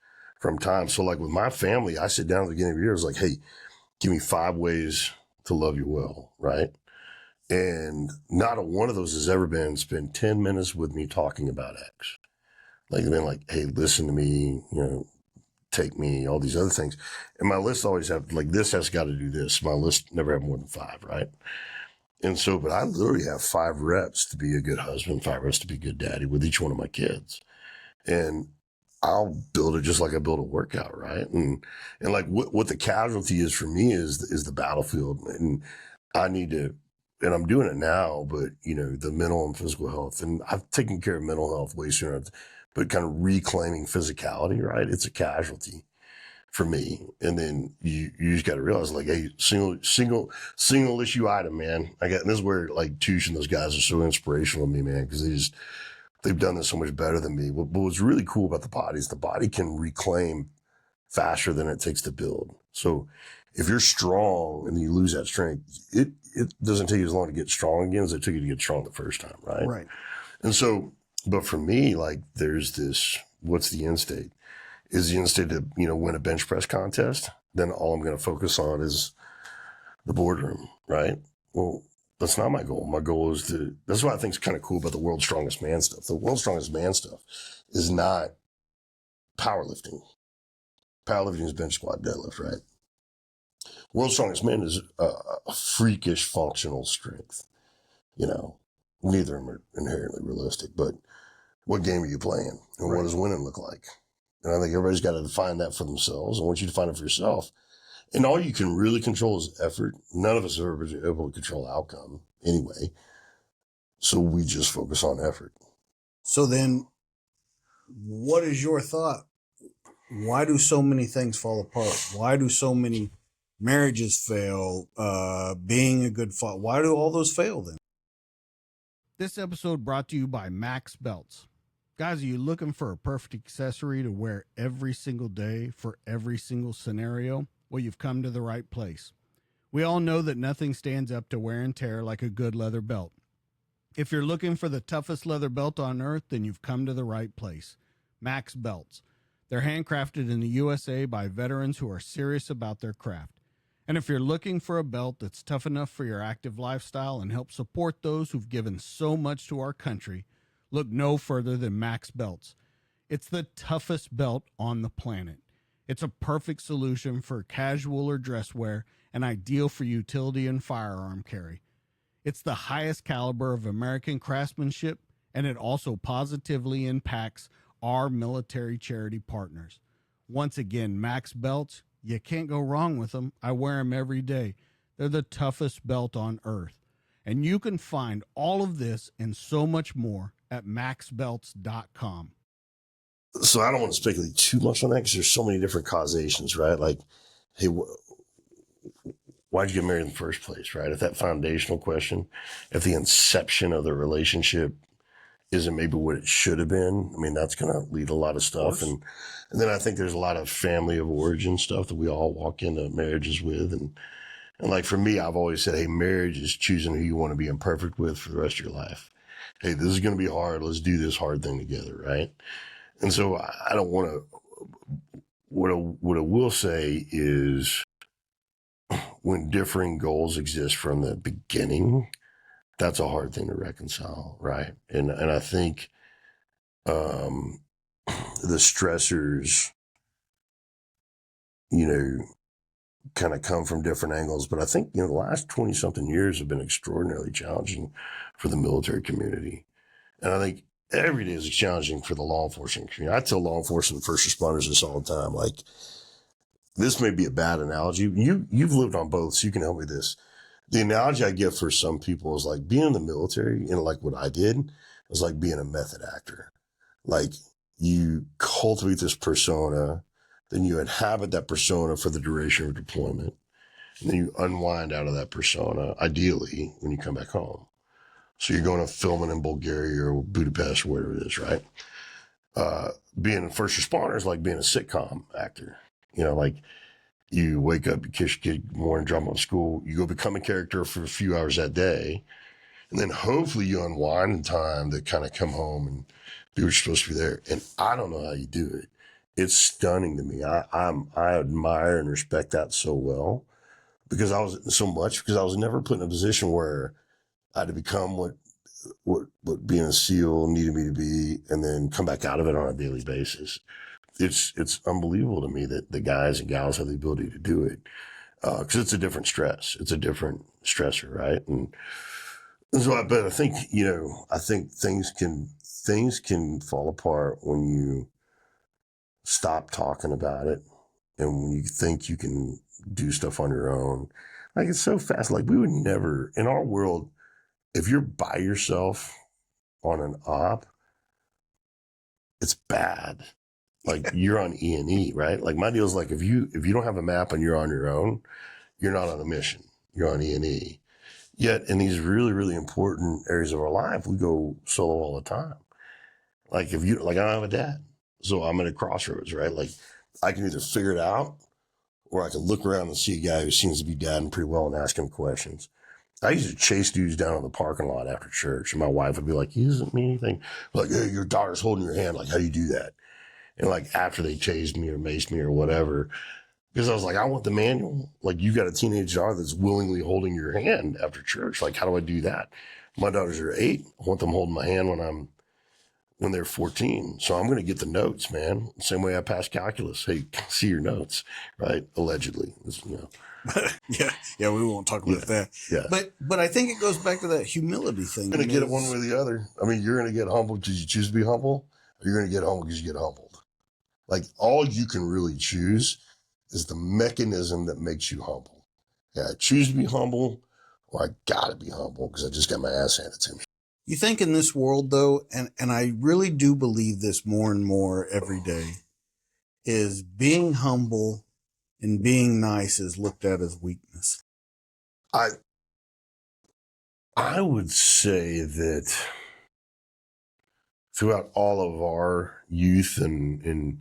from time. So like with my family, I sit down at the beginning of the year, it's like, hey, give me 5 ways to love you well, right? And not a one of those has ever been spend 10 minutes with me talking about X. Like they've been like, hey, listen to me, take me, all these other things. And my list always have like, this has got to do this. My list never have more than 5, right? And so, but I literally have 5 reps to be a good husband, 5 reps to be a good daddy with each one of my kids. And I'll build it just like I build a workout, right? And like what the casualty is for me is the battlefield. And I need to, and I'm doing it now, but the mental and physical health, and I've taken care of mental health way sooner, but kind of reclaiming physicality, right? It's a casualty for me. And then you just got to realize like, hey, single issue item, man. And this is where like Touche and those guys are so inspirational to me, man, because they've done this so much better than me. But what's really cool about the body is the body can reclaim faster than it takes to build. So if you're strong and you lose that strength, it doesn't take you as long to get strong again as it took you to get strong the first time, right? Right. And so, but for me, like there's this, what's the end state? Is the end state to, win a bench press contest? Then all I'm going to focus on is the boardroom, right? Well, that's not my goal. My goal is that's what I think is kind of cool about the world's strongest man stuff. The world's strongest man stuff is not powerlifting. Powerlifting is bench, squat, deadlift, right? World's strongest man is a freakish functional strength. Neither of them are inherently realistic, but what game are you playing? And Right. What does winning look like? And I think everybody's got to define that for themselves. And once you define it for yourself, and all you can really control is effort. None of us are ever able to control outcome anyway. So we just focus on effort. So then what is your thought? Why do so many things fall apart? Why do so many marriages fail? Being a good father, why do all those fail then? This episode brought to you by Max Belts. Guys, are you looking for a perfect accessory to wear every single day for every single scenario? Well, you've come to the right place. We all know that nothing stands up to wear and tear like a good leather belt. If you're looking for the toughest leather belt on earth, then you've come to the right place. Max Belts. They're handcrafted in the USA by veterans who are serious about their craft. And if you're looking for a belt that's tough enough for your active lifestyle and help support those who've given so much to our country, look no further than Max Belts. It's the toughest belt on the planet. It's a perfect solution for casual or dress wear and ideal for utility and firearm carry. It's the highest caliber of American craftsmanship, and it also positively impacts our military charity partners. Once again, Max Belts, you can't go wrong with them. I wear them every day. They're the toughest belt on earth. And you can find all of this and so much more at maxbelts.com. So I don't want to speculate too much on that because there's so many different causations, right? Like, hey, why'd you get married in the first place, right? If that foundational question, if the inception of the relationship isn't maybe what it should have been. I mean, that's going to lead a lot of stuff. And then I think there's a lot of family of origin stuff that we all walk into marriages with. And like for me, I've always said, hey, marriage is choosing who you want to be imperfect with for the rest of your life. Hey, this is going to be hard. Let's do this hard thing together, right? And so I don't want to, what I will say is when differing goals exist from the beginning, that's a hard thing to reconcile, right? And I think the stressors, kind of come from different angles. But I think, the last 20 something years have been extraordinarily challenging for the military community. And I think every day is challenging for the law enforcement community. I tell law enforcement and first responders this all the time. Like, this may be a bad analogy. You've lived on both, so you can help me with this. The analogy I give for some people is like being in the military, and like what I did was like being a method actor. Like, you cultivate this persona, then you inhabit that persona for the duration of deployment, and then you unwind out of that persona, ideally, when you come back home. So you're going to filming in Bulgaria or Budapest or wherever it is, right? Being a first responder is like being a sitcom actor. Like, you wake up, you kiss your kid morning, drop them off school, you go become a character for a few hours that day, and then hopefully you unwind in time to kind of come home and do what you're supposed to be there. And I don't know how you do it. It's stunning to me. I admire and respect that so well because I was never put in a position where I had to become what being a SEAL needed me to be and then come back out of it on a daily basis. It's unbelievable to me that the guys and gals have the ability to do it. Cause it's a different stress. It's a different stressor. Right. And so but I think, I think things can fall apart when you stop talking about it. And when you think you can do stuff on your own, like it's so fast. Like we would never in our world, if you're by yourself on an op, it's bad. Like you're on E&E, right? Like my deal is like, if you don't have a map and you're on your own, you're not on a mission. You're on E&E. Yet in these really, really important areas of our life, we go solo all the time. Like I don't have a dad. So I'm at a crossroads, right? Like I can either figure it out or I can look around and see a guy who seems to be dadding pretty well and ask him questions. I used to chase dudes down in the parking lot after church, and my wife would be like, he doesn't mean anything. Like, hey, your daughter's holding your hand. Like, how do you do that? And like after they tased me or maced me or whatever, because I was like, I want the manual. Like, you got a teenage daughter that's willingly holding your hand after church. Like, how do I do that? My daughters are 8. I want them holding my hand when they're 14. So I'm going to get the notes, man. Same way I passed calculus. Hey, see your notes, right? Allegedly. Yeah, we won't talk about that. Yeah. But I think it goes back to that humility thing. You're going to get it one way or the other. I mean, you're going to get humbled because you choose to be humble, or you're going to get humbled because you get humbled. Like, all you can really choose is the mechanism that makes you humble. Yeah, I choose to be humble, or I gotta be humble because I just got my ass handed to me. You think in this world, though, and I really do believe this more and more every day, is being humble and being nice is looked at as weakness. I would say that throughout all of our youth and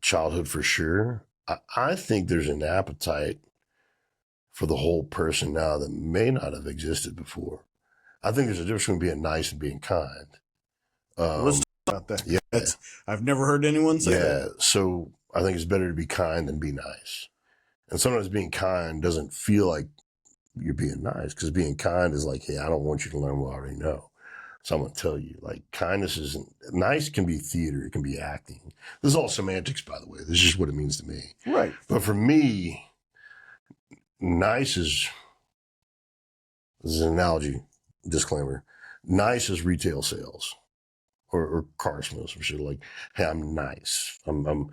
childhood, for sure, I think there's an appetite for the whole person now that may not have existed before. I think there's a difference between being nice and being kind. Let's talk about that. Yeah. I've never heard anyone say that. Yeah. So I think it's better to be kind than be nice. And sometimes being kind doesn't feel like you're being nice, because being kind is like, hey, I don't want you to learn what I already know. So I'm going to tell you, like, kindness isn't, nice can be theater. It can be acting. This is all semantics, by the way. This is just what it means to me. Right. But for me, nice is an analogy, disclaimer. Nice is retail sales or car sales, for sure. Like, hey, I'm nice. I'm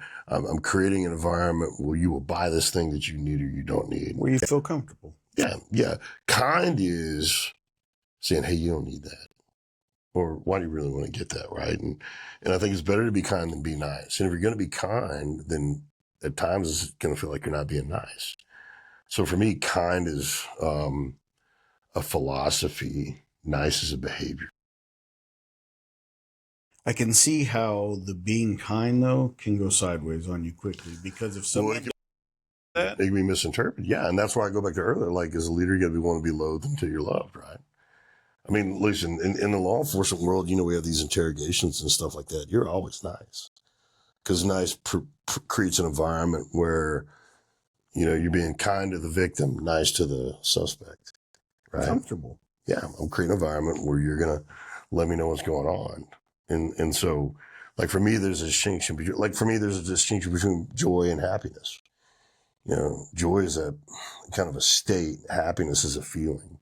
creating an environment where you will buy this thing that you need or you don't need. Where you feel comfortable. Yeah. Kind is saying, hey, you don't need that. Or why do you really want to get that, right? And I think it's better to be kind than be nice. And if you're going to be kind, then at times it's going to feel like you're not being nice. So for me, kind is a philosophy. Nice is a behavior. I can see how the being kind though can go sideways on you quickly, because if someone does that, it can be misinterpreted. Yeah, and that's why I go back to earlier. Like, as a leader, you got to want to be loathed until you're loved, right? I mean, listen, in the law enforcement world, we have these interrogations and stuff like that. You're always nice, because nice creates an environment where, you're being kind to the victim, nice to the suspect, right? comfortable. Yeah, I'm creating an environment where you're going to let me know what's going on. And so, like, for me, there's a distinction between joy and happiness. Joy is a kind of a state. Happiness is a feeling.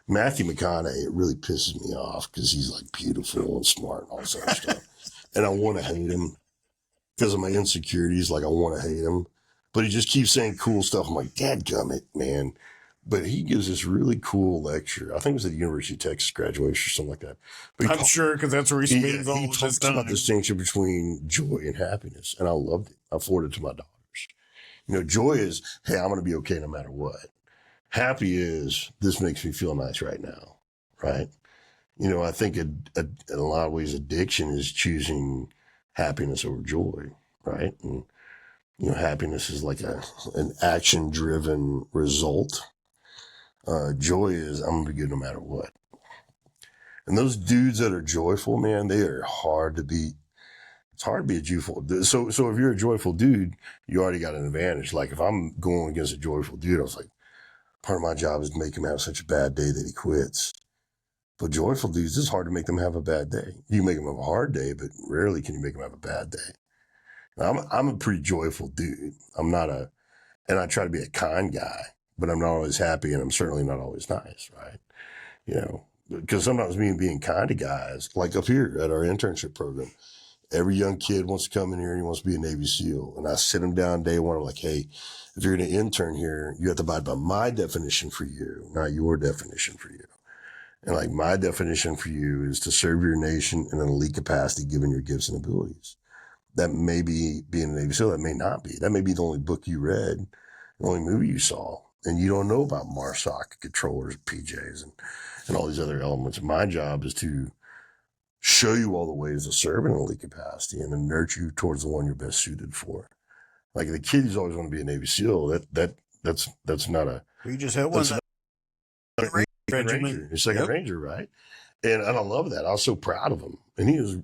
Matthew McConaughey, it really pisses me off because he's like beautiful and smart and all this other stuff. And I want to hate him because of my insecurities. Like, I want to hate him, but he just keeps saying cool stuff. I'm like, dadgummit, man. But he gives this really cool lecture. I think it was at the University of Texas graduation or something like that. But I'm sure, because that's where he spends all he of his talks time. about the distinction between joy and happiness. And I loved it. I forwarded it to my daughters. Joy is, hey, I'm going to be okay no matter what. Happy is, this makes me feel nice right now, right? I think in a lot of ways, addiction is choosing happiness over joy, right? And, happiness is like an action-driven result. Joy is, I'm going to be good no matter what. And those dudes that are joyful, man, they are hard to beat. It's hard to be a joyful. So if you're a joyful dude, you already got an advantage. Like, if I'm going against a joyful dude, I was like, part of my job is to make him have such a bad day that he quits. But joyful dudes, it's hard to make them have a bad day. You can make them have a hard day, but rarely can you make them have a bad day. Now, I'm a pretty joyful dude. And I try to be a kind guy, but I'm not always happy, and I'm certainly not always nice, right? Because sometimes me being kind to guys, like up here at our internship program, every young kid wants to come in here and he wants to be a Navy SEAL. And I sit him down day one. I'm like, hey, if you're going to intern here, you have to abide by my definition for you, not your definition for you. And like, my definition for you is to serve your nation in an elite capacity, given your gifts and abilities. That may be being a Navy SEAL. That may not be. That may be the only book you read, the only movie you saw. And you don't know about MARSOC, controllers, PJs, and all these other elements. My job is to show you all the ways to serve in an elite capacity and to nurture you towards the one you're best suited for. Like, the kid who's always want to be a Navy SEAL, that's not a. We just had one. Ranger, his second Ranger, right? And I love that. I was so proud of him, and he was,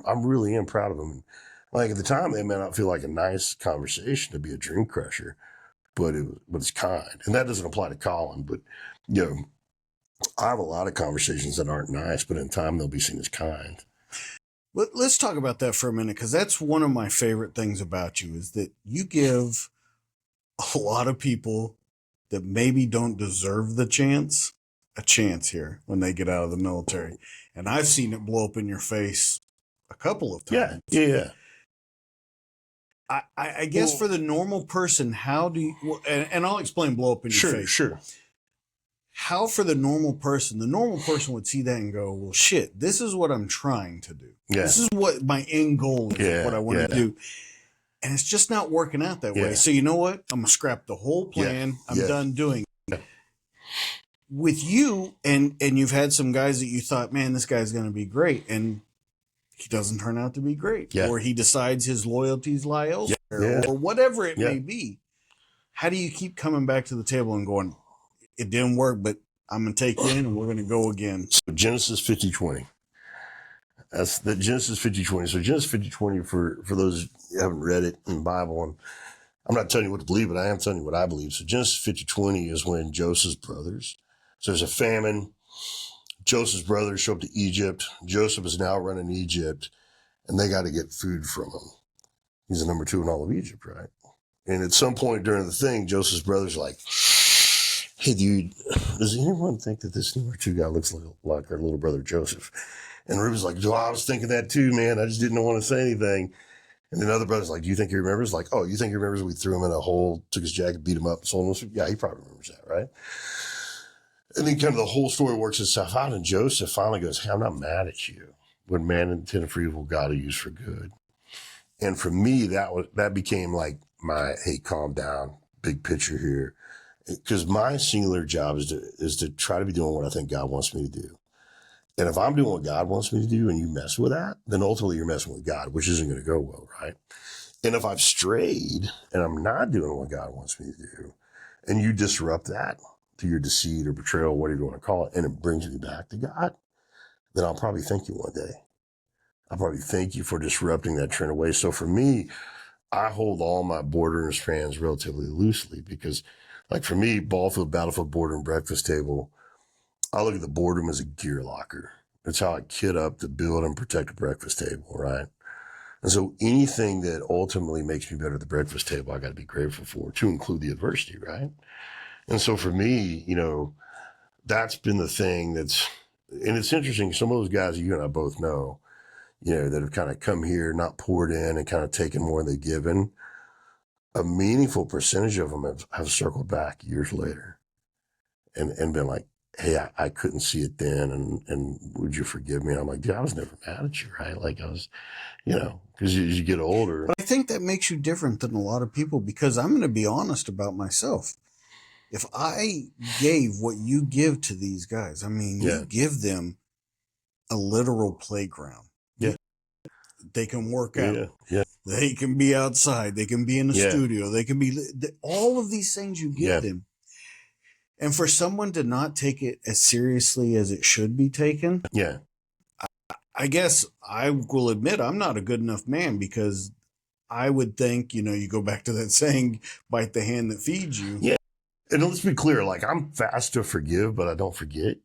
I'm really proud of him. Like, at the time, it may not feel like a nice conversation to be a dream crusher, but it's kind, and that doesn't apply to Colin. But I have a lot of conversations that aren't nice, but in time they'll be seen as kind. Let's talk about that for a minute, because that's one of my favorite things about you, is that you give a lot of people that maybe don't deserve the chance a chance here when they get out of the military. And I've seen it blow up in your face a couple of times. Yeah. I guess for the normal person, how do you, and I'll explain blow up in your face. Sure. How for the normal person would see that and go, well, shit, this is what I'm trying to do. Yeah. This is what my end goal is, what I want to do. And it's just not working out that way. So you know what? I'm going to scrap the whole plan. I'm done doing it. With you, and you've had some guys that you thought, man, this guy's going to be great. And he doesn't turn out to be great. Or he decides his loyalties lie elsewhere, or whatever it may be. How do you keep coming back to the table and going, it didn't work, but I'm going to take you in and we're going to go again? So Genesis 50:20. That's the Genesis 50:20. So Genesis 50:20, for those who haven't read it in the Bible, and I'm not telling you what to believe, but I am telling you what I believe. So Genesis 50:20 is when Joseph's brothers, so there's a famine. Joseph's brothers show up to Egypt. Joseph is now running Egypt, and they got to get food from him. He's the number 2 in all of Egypt, right? And at some point during the thing, Joseph's brothers are like, hey, dude, does anyone think that this number 2 guy looks like our little brother Joseph? And Reuben's like, well, I was thinking that too, man. I just didn't want to say anything. And then other brother's like, do you think he remembers? Like, oh, you think he remembers we threw him in a hole, took his jacket, beat him up, sold him? Yeah, he probably remembers that, right? And then kind of the whole story works itself out, and Joseph finally goes, hey, I'm not mad at you. When man intended for evil, God will use for good. And for me, that became like my, hey, calm down, big picture here. Because my singular job is to try to be doing what I think God wants me to do. And if I'm doing what God wants me to do and you mess with that, then ultimately you're messing with God, which isn't going to go well, right? And if I've strayed and I'm not doing what God wants me to do, and you disrupt that through your deceit or betrayal, whatever you want to call it, and it brings me back to God, then I'll probably thank you one day. I'll probably thank you for disrupting that trend away. So for me, I hold all my Boardroom strands relatively loosely because, like for me, ball field, battlefield, boardroom, breakfast table, I look at the boardroom as a gear locker. It's how I kit up to build and protect a breakfast table, right? And so anything that ultimately makes me better at the breakfast table, I got to be grateful for, to include the adversity, right? And so for me, that's been the thing and it's interesting. Some of those guys you and I both know, that have kind of come here, not poured in and kind of taken more than they've given. A meaningful percentage of them have circled back years later and been like, hey, I couldn't see it then. And would you forgive me? And I'm like, dude, I was never mad at you, right? Like I was, because as you get older. But I think that makes you different than a lot of people because I'm going to be honest about myself. If I gave what you give to these guys, I mean, you give them a literal playground. Yeah. They can work out. Yeah. They can be outside. They can be in the studio. They can be all of these things you give them. And for someone to not take it as seriously as it should be taken. Yeah. I guess I will admit I'm not a good enough man because I would think, you go back to that saying, bite the hand that feeds you. Yeah. And let's be clear, like I'm fast to forgive, but I don't forget.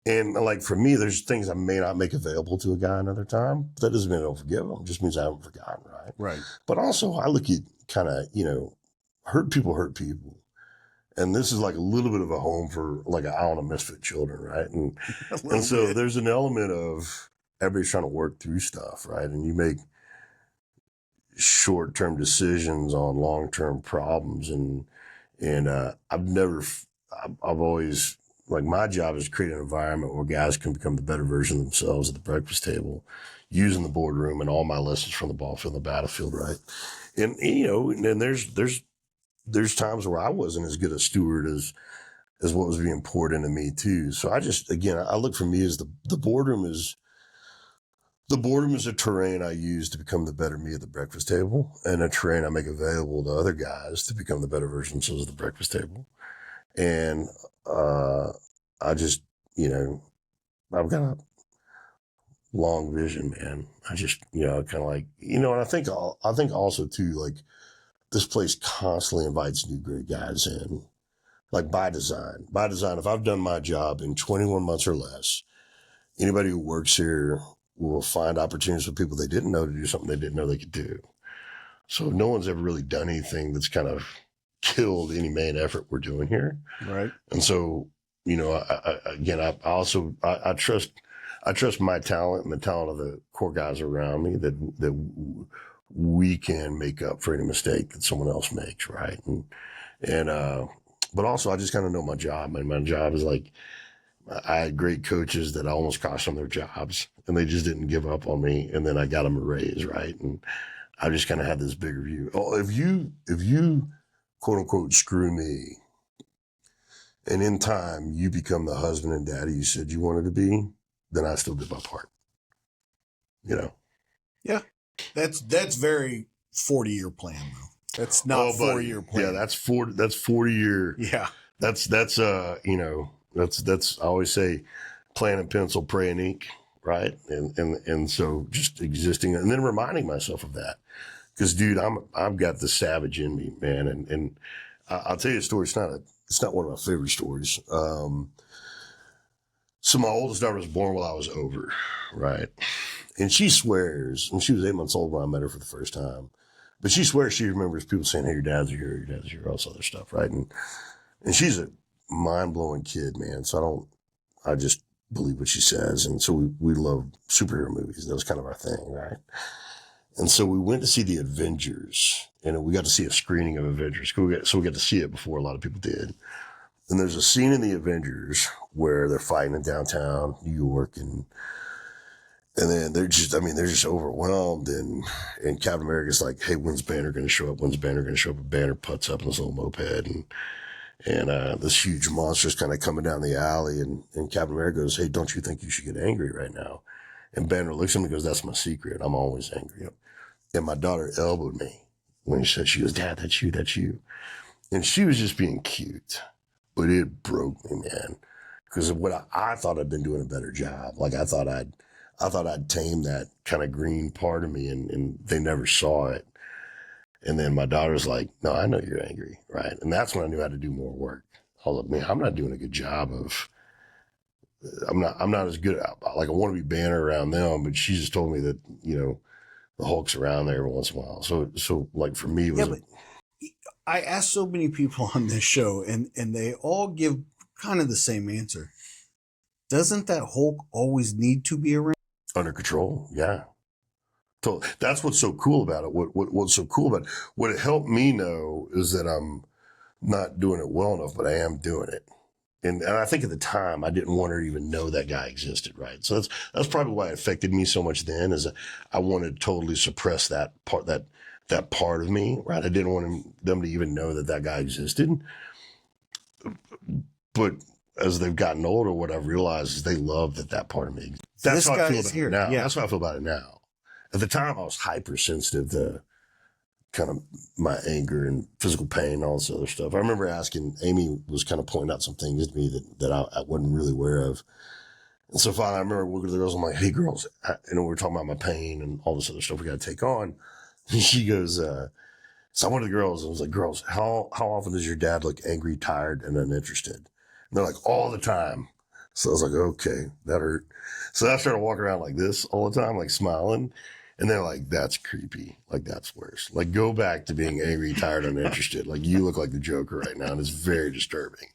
And like for me, there's things I may not make available to a guy another time. But that doesn't mean I don't forgive him. It just means I haven't forgotten, right? Right. But also I look at kind of, hurt people. And this is like a little bit of a home for like an island of misfit children, right? And so there's an element of everybody's trying to work through stuff, right? And you make short-term decisions on long-term problems. And I've always, like my job is to create an environment where guys can become the better version of themselves at the breakfast table, using the boardroom and all my lessons from the ball field and the battlefield, right? And there's times where I wasn't as good a steward as what was being poured into me too. So I look for me as the boardroom is a terrain I use to become the better me at the breakfast table, and a terrain I make available to other guys to become the better versions of the breakfast table. And I just, I've got a long vision, man. I just, kind of like, and I think also too, like this place constantly invites new great guys in, like by design. If I've done my job in 21 months or less, anybody who works here will find opportunities for people they didn't know to do something they didn't know they could do. So no one's ever really done anything that's kind of killed any main effort we're doing here. Right. And so, I trust my talent and the talent of the core guys around me that we can make up for any mistake that someone else makes. Right. But also I just kind of know my job, and my job is like, I had great coaches that I almost cost them their jobs, and they just didn't give up on me. And then I got them a raise. Right. And I just kind of had this bigger view. Oh, if you quote unquote screw me, and in time you become the husband and daddy you said you wanted to be, then I still did my part. Yeah. That's very 40-year plan though. That's not 4-year plan. Yeah, that's 40 year. Yeah. That's I always say plan and pencil, pray and ink, right? And so just existing and then reminding myself of that. Because dude, I've got the savage in me, man. And I'll tell you a story. It's not one of my favorite stories. So my oldest daughter was born while I was over, right? And she swears, and she was 8 months old when I met her for the first time, but she swears she remembers people saying, hey, your dad's here, all this other stuff, right? And she's a mind-blowing kid, man. So I just believe what she says. And so we love superhero movies. That was kind of our thing, right? And so we went to see the Avengers, and we got to see a screening of Avengers. So we got to see it before a lot of people did. And there's a scene in the Avengers where they're fighting in downtown New York, and then they're just overwhelmed. And Captain America's like, hey, when's Banner going to show up? When's Banner going to show up? And Banner puts up in his little moped, And this huge monster's kind of coming down the alley, and Captain America goes, "Hey, don't you think you should get angry right now?" And Banner looks at him and goes, "That's my secret. I'm always angry." And my daughter elbowed me when he said, she goes, "Dad, that's you, that's you." And she was just being cute, but it broke me, man. Because of what I thought I'd been doing a better job. Like I thought I'd tamed that kind of green part of me, and they never saw it. And then my daughter's like, "No, I know you're angry, right?" And that's when I knew how to do more work. I was like, "Man, I'm not doing a good job of. I'm not as good. Like I want to be Banner around them, but she just told me that the Hulk's around there every once in a while. So like for me, it was. Yeah, but I asked so many people on this show, and they all give kind of the same answer. Doesn't that Hulk always need to be around? Under control, yeah. So that's what's so cool about it. What's so cool about it, what it helped me know is that I'm not doing it well enough, but I am doing it. And I think at the time I didn't want her to even know that guy existed, right? So that's probably why it affected me so much then, is I wanted to totally suppress that part of me, right? I didn't want them to even know that guy existed. But as they've gotten older, what I've realized is they love that part of me. That's how I feel about it now. Yeah. That's how I feel about it now. At the time, I was hypersensitive to kind of my anger and physical pain and all this other stuff. I remember asking, Amy was kind of pointing out some things to me that I wasn't really aware of. And so finally, I remember looking at the girls, I'm like, "Hey, girls," we're talking about my pain and all this other stuff we got to take on. And she goes, so I went to the girls and I was like, "Girls, how often does your dad look angry, tired, and uninterested?" And they're like, "All the time." So I was like, "Okay, that hurt." So I started walking around like this all the time, like smiling. And they're like, "That's creepy. Like, that's worse. Like, go back to being angry, tired, uninterested. Like, you look like the Joker right now, and it's very disturbing."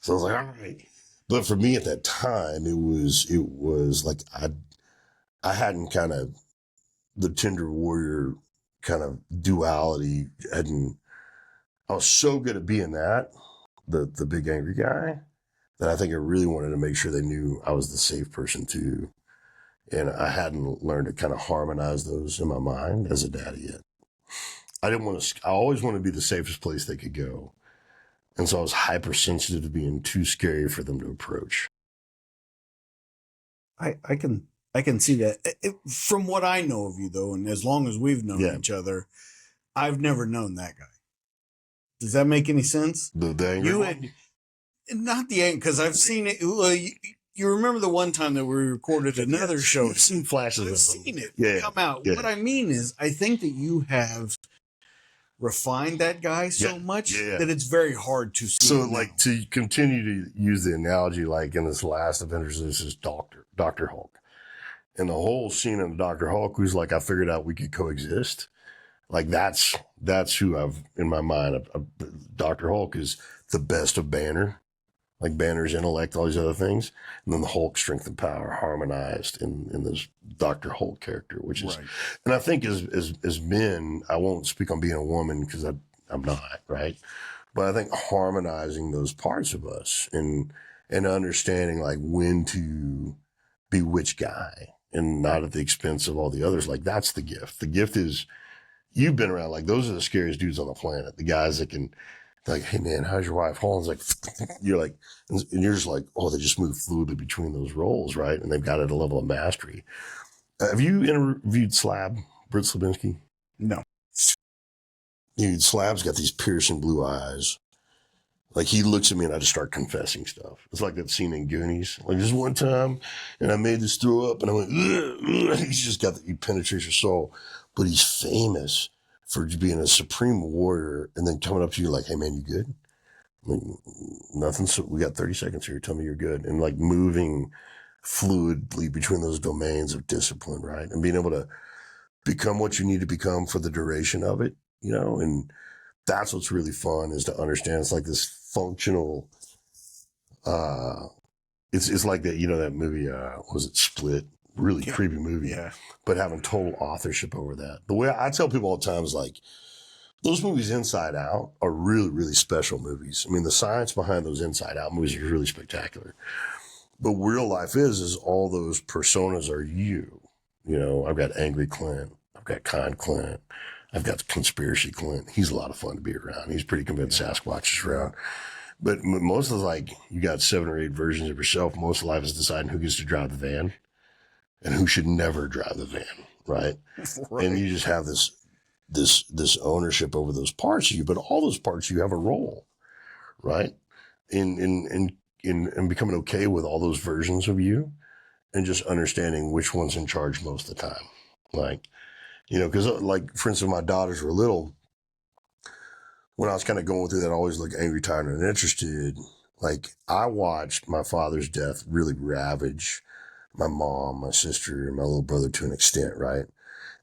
So I was like, "All right." But for me at that time, it was like I hadn't kind of the tender warrior kind of duality. I was so good at being that, the big angry guy, that I think I really wanted to make sure they knew I was the safe person too. And I hadn't learned to kind of harmonize those in my mind as a daddy yet. I always wanted to be the safest place they could go. And so I was hypersensitive to being too scary for them to approach. I can see that. From what I know of you, though, and as long as we've known each other, I've never known that guy. Does that make any sense? The angry one? Not the angry, because I've seen it. You remember the one time that we recorded another show? I've seen flashes of I've it. seen it come out. Yeah. What I mean is, I think that you have refined that guy so much that it's very hard to see. So, like, to continue to use the analogy, like in this last Avengers, this is Dr. Hulk. And the whole scene of Dr. Hulk, who's like, "I figured out we could coexist." Like, that's who I've, in my mind, Dr. Hulk is the best of Banner. Like Banner's intellect, all these other things. And then the Hulk strength and power harmonized in this Dr. Hulk character, which is, and I think as men, I won't speak on being a woman because I'm not, right? But I think harmonizing those parts of us and understanding like when to be which guy and not at the expense of all the others. Like that's the gift. The gift is, you've been around, like those are the scariest dudes on the planet. The guys that can, like, "Hey man, how's your wife?" Holland's like, you're like, and you're just like, oh, they just move fluidly between those roles, right? And they've got it at a level of mastery. Have you interviewed Slab, Britt Slabinski? No. Dude, Slab's got these piercing blue eyes. Like he looks at me and I just start confessing stuff. It's like that scene in Goonies. Like this one time, and I made this throw up, and I went, ugh. He's just got he penetrates your soul, but he's famous for being a supreme warrior and then coming up to you like, "Hey man, you good?" Like, "Nothing. So we got 30 seconds here. Tell me you're good." And like moving fluidly between those domains of discipline, right? And being able to become what you need to become for the duration of it, and that's what's really fun is to understand. It's like this functional, it's like that, that movie, was it Split? Really creepy movie, but having total authorship over that. The way I tell people all the time is like, those movies Inside Out are really, really special movies. I mean, the science behind those Inside Out movies is really spectacular. But real life is all those personas are you. I've got angry Clint. I've got kind Clint. I've got conspiracy Clint. He's a lot of fun to be around. He's pretty convinced Sasquatch is around. But most of like, you got 7 or 8 versions of yourself. Most of life is deciding who gets to drive the van and who should never drive the van, right? Right. And you just have this ownership over those parts of you, but all those parts you have a role, right? In becoming okay with all those versions of you and just understanding which one's in charge most of the time. Like, because like, for instance, my daughters were little, when I was kind of going through that, I always look angry, tired, and uninterested. Like, I watched my father's death really ravage my mom, my sister, and my little brother to an extent, right?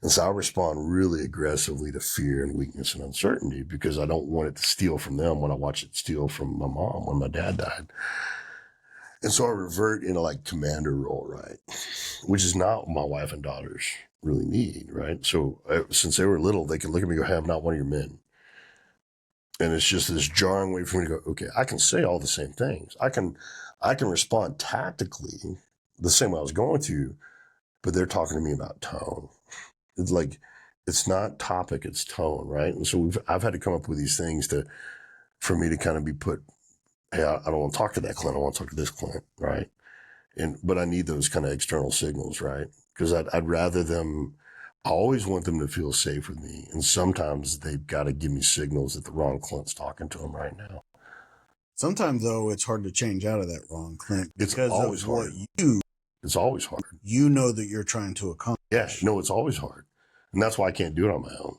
And so I respond really aggressively to fear and weakness and uncertainty because I don't want it to steal from them when I watch it steal from my mom when my dad died. And so I revert into like commander role, right? Which is not what my wife and daughters really need, right? So since they were little, they can look at me and go, hey, I'm not one of your men. And it's just this jarring way for me to go, okay, I can say all the same things. I can respond tactically the same way I was going to, but they're talking to me about tone. It's like, it's not topic, it's tone, right? And so I've had to come up with these things for me to kind of be put, hey, I don't want to talk to that Clint. I want to talk to this Clint, right? But I need those kind of external signals, right? Because I'd rather them, I always want them to feel safe with me. And sometimes they've got to give me signals that the wrong Clint's talking to them right now. Sometimes, though, it's hard to change out of that wrong Clint It's because always of what hard. It's always hard. you know that you're trying to accomplish. Yeah, no, it's always hard. And that's why I can't do it on my own.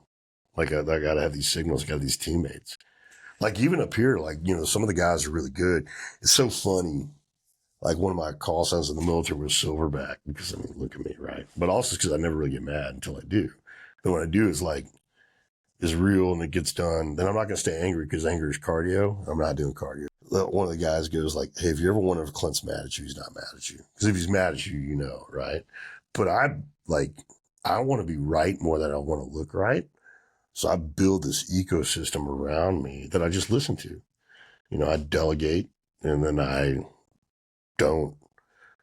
Like, I got to have these signals, I got these teammates. Like, even up here, like, some of the guys are really good. It's so funny. Like, one of my call signs in the military was silverback because, look at me, right? But also because I never really get mad until I do. But when I do, it's like, it's real and it gets done. Then I'm not going to stay angry because anger is cardio. I'm not doing cardio. One of the guys goes like, hey, if you ever wonder if Clint's mad at you, he's not mad at you. Because if he's mad at you, right? But I want to be right more than I want to look right. So I build this ecosystem around me that I just listen to. I delegate and then I don't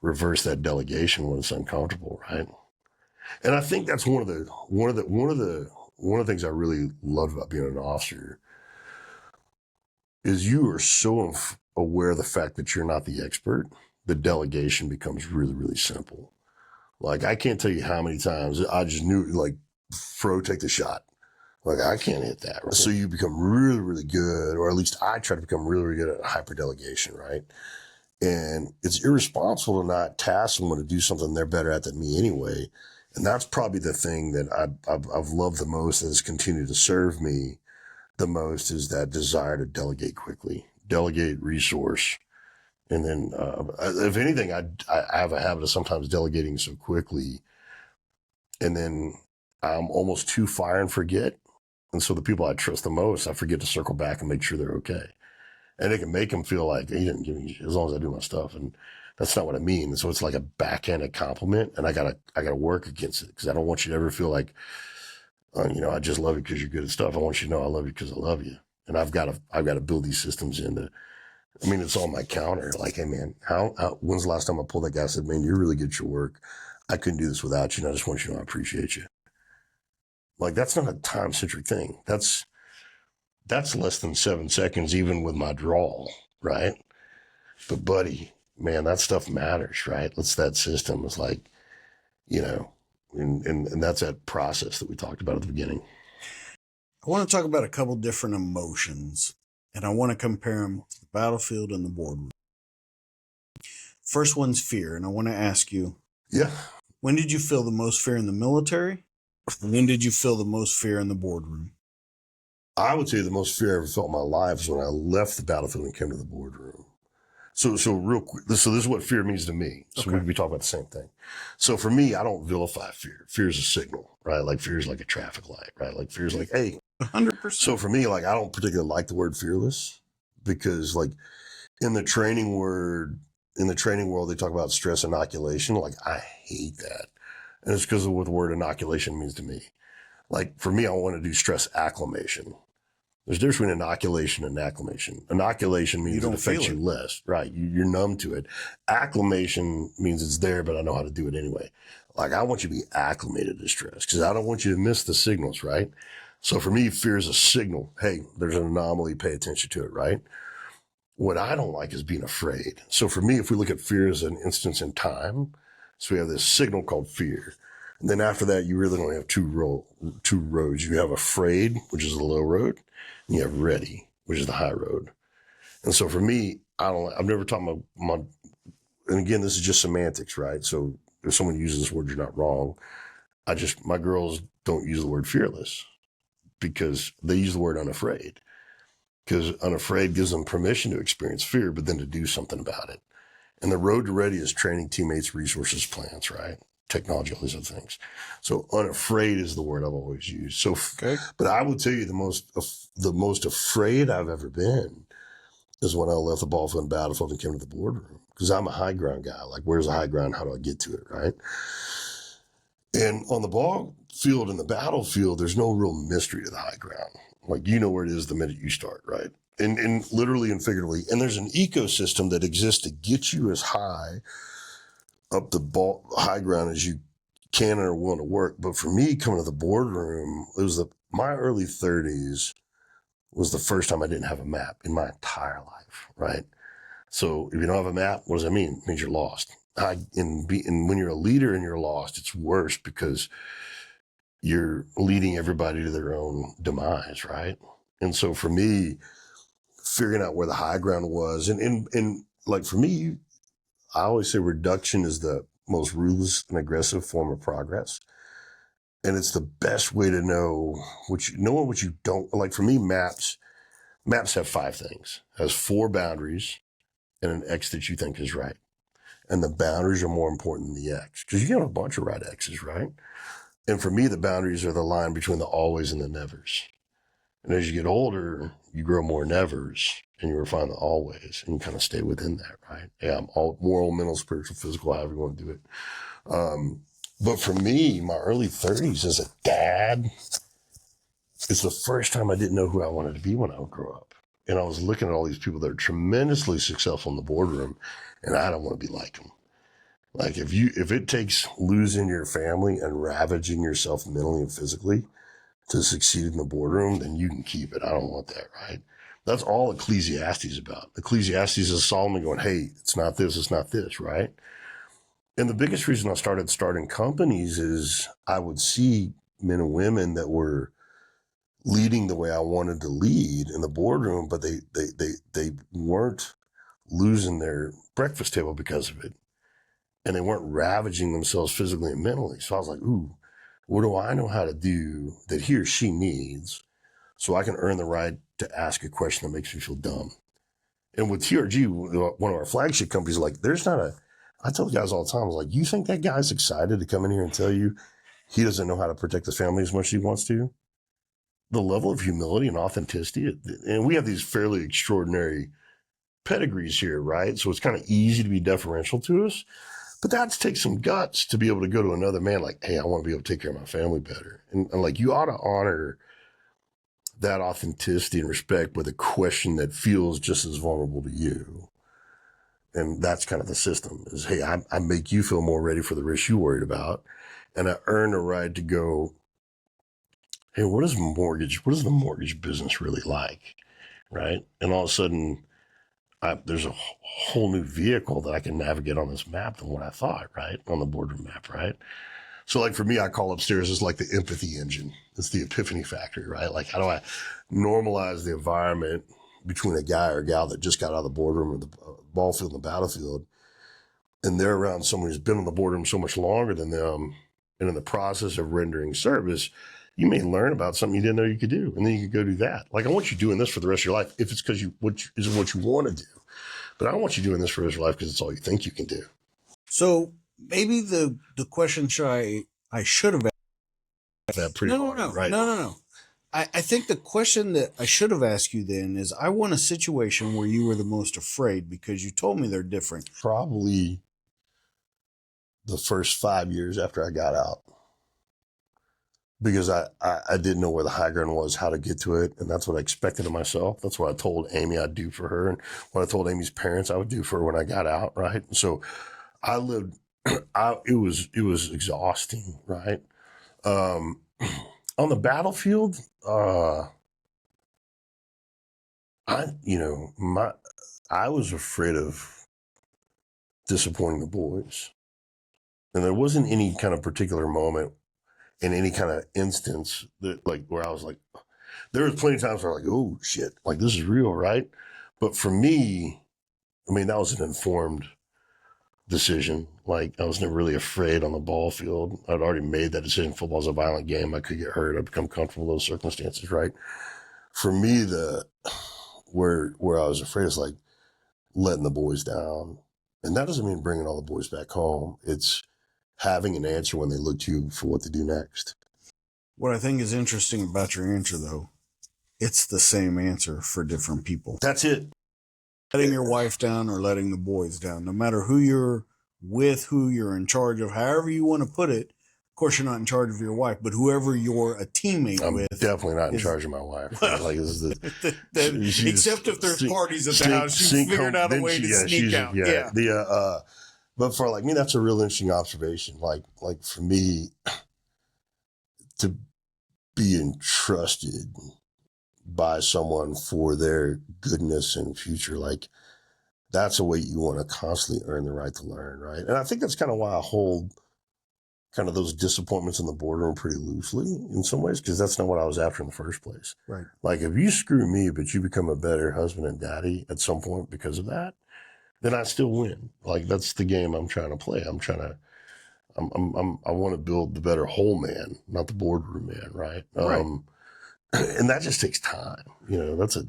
reverse that delegation when it's uncomfortable, right? And I think that's one of the things I really love about being an officer is you are so aware of the fact that you're not the expert. The delegation becomes really, really simple. Like, I can't tell you how many times I just knew, like, Fro, take the shot. Like, I can't hit that. Right? So you become really, really good, or at least I try to become really, really good at hyperdelegation, right? And it's irresponsible to not task someone to do something they're better at than me anyway. And that's probably the thing that I've loved the most that has continued to serve me the most is that desire to delegate quickly, delegate resource. And then, if anything, I have a habit of sometimes delegating so quickly. And then I'm almost too fire and forget. And so the people I trust the most, I forget to circle back and make sure they're okay. And it can make them feel like he didn't give me, as long as I do my stuff. And that's not what I mean. And so it's like a backhanded compliment. And I gotta work against it because I don't want you to ever feel like, I just love you because you're good at stuff. I want you to know I love you because I love you. And I've got to build these systems into, it's on my counter. Like, hey man, when's the last time I pulled that guy and said, man, you're really good at your work. I couldn't do this without you. And I just want you to know I appreciate you. Like, that's not a time centric thing. That's less than 7 seconds, even with my drawl, right? But buddy, man, that stuff matters, right? It's that system. It's like, and that's that process that we talked about at the beginning. I want to talk about a couple different emotions, and I want to compare them to the battlefield and the boardroom. First one's fear, and I want to ask you, yeah, when did you feel the most fear in the military? When did you feel the most fear in the boardroom? I would say the most fear I ever felt in my life was when I left the battlefield and came to the boardroom. So real quick, so this is what fear means to me. So Okay. we talk about the same thing. So for me, I don't vilify fear. Fear is a signal, right? Like fear is like a traffic light, right? Like fear is like, hey. 100%. So for me, like, I don't particularly like the word fearless because like in the training world, they talk about stress inoculation. Like, I hate that. And it's because of what the word inoculation means to me. Like, for me, I want to do stress acclimation. There's a difference between inoculation and acclimation. Inoculation means it affects you less, right? You're numb to it. Acclimation means it's there, but I know how to do it anyway. Like, I want you to be acclimated to stress because I don't want you to miss the signals, right? So for me, fear is a signal. Hey, there's an anomaly. Pay attention to it, right? What I don't like is being afraid. So for me, if we look at fear as an instance in time, so we have this signal called fear. And then after that, you really only have two roads. You have afraid, which is the low road, and you have ready, which is the high road. And so for me, I've never taught my, and again, this is just semantics, right? So if someone uses this word, you're not wrong. My girls don't use the word fearless because they use the word unafraid, because unafraid gives them permission to experience fear, but then to do something about it. And the road to ready is training, teammates, resources, plans, right? Technology, all these other things. So unafraid is the word I've always used. So, okay. But I will tell you the most afraid I've ever been is when I left the ball field and battlefield and came to the boardroom, because I'm a high ground guy. Like, where's the high ground? How do I get to it? Right. And on the ball field and the battlefield, there's no real mystery to the high ground. Like, you know where it is the minute you start, right? And literally and figuratively. And there's an ecosystem that exists to get you as high up the high ground as you can and are willing to work. But for me, coming to the boardroom, it was my early 30s was the first time I didn't have a map in my entire life, right? So if you don't have a map, what does that mean? It means you're lost. And when you're a leader and you're lost, it's worse because you're leading everybody to their own demise, right? And so for me, figuring out where the high ground was, and like for me, I always say reduction is the most ruthless and aggressive form of progress. And it's the best way to know what you don't like. For me, maps have 5 things. It has 4 boundaries and an X that you think is right. And the boundaries are more important than the X, because you have a bunch of right X's, right? And for me, the boundaries are the line between the always and the nevers. And as you get older, you grow more nevers and you refine the always, and you kind of stay within that, right? Yeah, I'm all moral, mental, spiritual, physical, however you want to do it. But for me, my early 30s as a dad, it's the first time I didn't know who I wanted to be when I would grow up. And I was looking at all these people that are tremendously successful in the boardroom, and I don't want to be like them. Like, if it takes losing your family and ravaging yourself mentally and physically to succeed in the boardroom, then you can keep it. I don't want that, right? That's all Ecclesiastes is about. Ecclesiastes is Solomon going, hey, it's not this, right? And the biggest reason I started starting companies is I would see men and women that were leading the way I wanted to lead in the boardroom, but they weren't losing their breakfast table because of it. And they weren't ravaging themselves physically and mentally. So I was like, ooh, what do I know how to do that he or she needs so I can earn the right to ask a question that makes me feel dumb? And with TRG, one of our flagship companies, like, I tell guys all the time, I was like, you think that guy's excited to come in here and tell you he doesn't know how to protect his family as much as he wants to? The level of humility and authenticity, and we have these fairly extraordinary pedigrees here, right? So it's kind of easy to be deferential to us. But that takes some guts to be able to go to another man like, hey, I want to be able to take care of my family better. And like, you ought to honor that authenticity and respect with a question that feels just as vulnerable to you. And that's kind of the system is, hey, I make you feel more ready for the risk you're worried about. And I earn a right to go, hey, what is the mortgage business really like? Right. And all of a sudden, there's a whole new vehicle that I can navigate on this map than what I thought, right? On the boardroom map, right? So like for me, I call upstairs is like the empathy engine. It's the epiphany factory, right? Like, how do I normalize the environment between a guy or a gal that just got out of the boardroom or the ball field and the battlefield, and they're around someone who's been on the boardroom so much longer than them, and in the process of rendering service, you may learn about something you didn't know you could do, and then you can go do that. Like, I want you doing this for the rest of your life if it's because what you want to do. But I don't want you doing this for the rest of your life because it's all you think you can do. So maybe the question I should have asked that pretty hard, right? No. I think the question that I should have asked you then is, I want a situation where you were the most afraid, because you told me they're different. Probably the first 5 years after I got out, because I didn't know where the high ground was, how to get to it. And that's what I expected of myself. That's what I told Amy I'd do for her. And what I told Amy's parents I would do for her when I got out. Right. And so I lived, it was exhausting. Right. On the battlefield, I was afraid of disappointing the boys. And there wasn't any kind of particular moment in any kind of instance that like where I was like, there was plenty of times where I was like, oh shit, like this is real, right? But for me, I mean, that was an informed decision. Like I was never really afraid on the ball field. I'd already made that decision. Football's a violent game. I could get hurt. I'd become comfortable in those circumstances, right? For me, where I was afraid is like letting the boys down. And that doesn't mean bringing all the boys back home. It's having an answer when they look to you for what to do next. What I think is interesting about your answer, though, it's the same answer for different people. That's it. Letting your wife down or letting the boys down, no matter who you're with, who you're in charge of, however you want to put it. Of course, you're not in charge of your wife, but whoever you're a teammate I'm with. definitely not in charge of my wife. Well, like this is except if there's parties at the house, she's figured out a way to sneak out. Yeah. But for like me, that's a real interesting observation. Like for me to be entrusted by someone for their goodness and future, like that's a way you want to constantly earn the right to learn, right? And I think that's kind of why I hold kind of those disappointments in the boardroom pretty loosely in some ways, because that's not what I was after in the first place. Right. Like if you screw me, but you become a better husband and daddy at some point because of that, then I still win. Like that's the game I'm trying to play. I want to build the better whole man, not the boardroom man, right? Right. And that just takes time. You know, that's a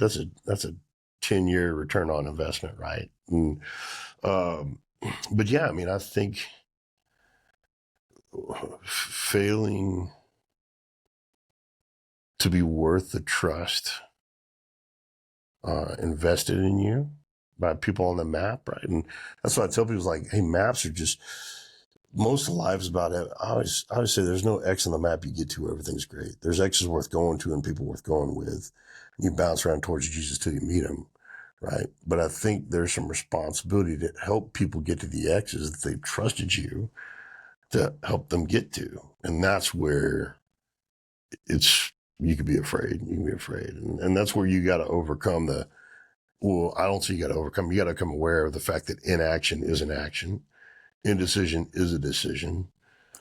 10-year return on investment, right? And, but yeah, I mean, I think failing to be worth the trust invested in you by people on the map, right? And that's what I tell people is like, hey, maps are just, most of life is about it. I always say there's no X on the map you get to where everything's great. There's X's worth going to and people worth going with. You bounce around towards Jesus till you meet him, right? But I think there's some responsibility to help people get to the X's that they've trusted you to help them get to. And that's where you could be afraid. You can be afraid. And that's where you got to overcome I don't say you got to overcome. You got to become aware of the fact that inaction is an action. Indecision is a decision.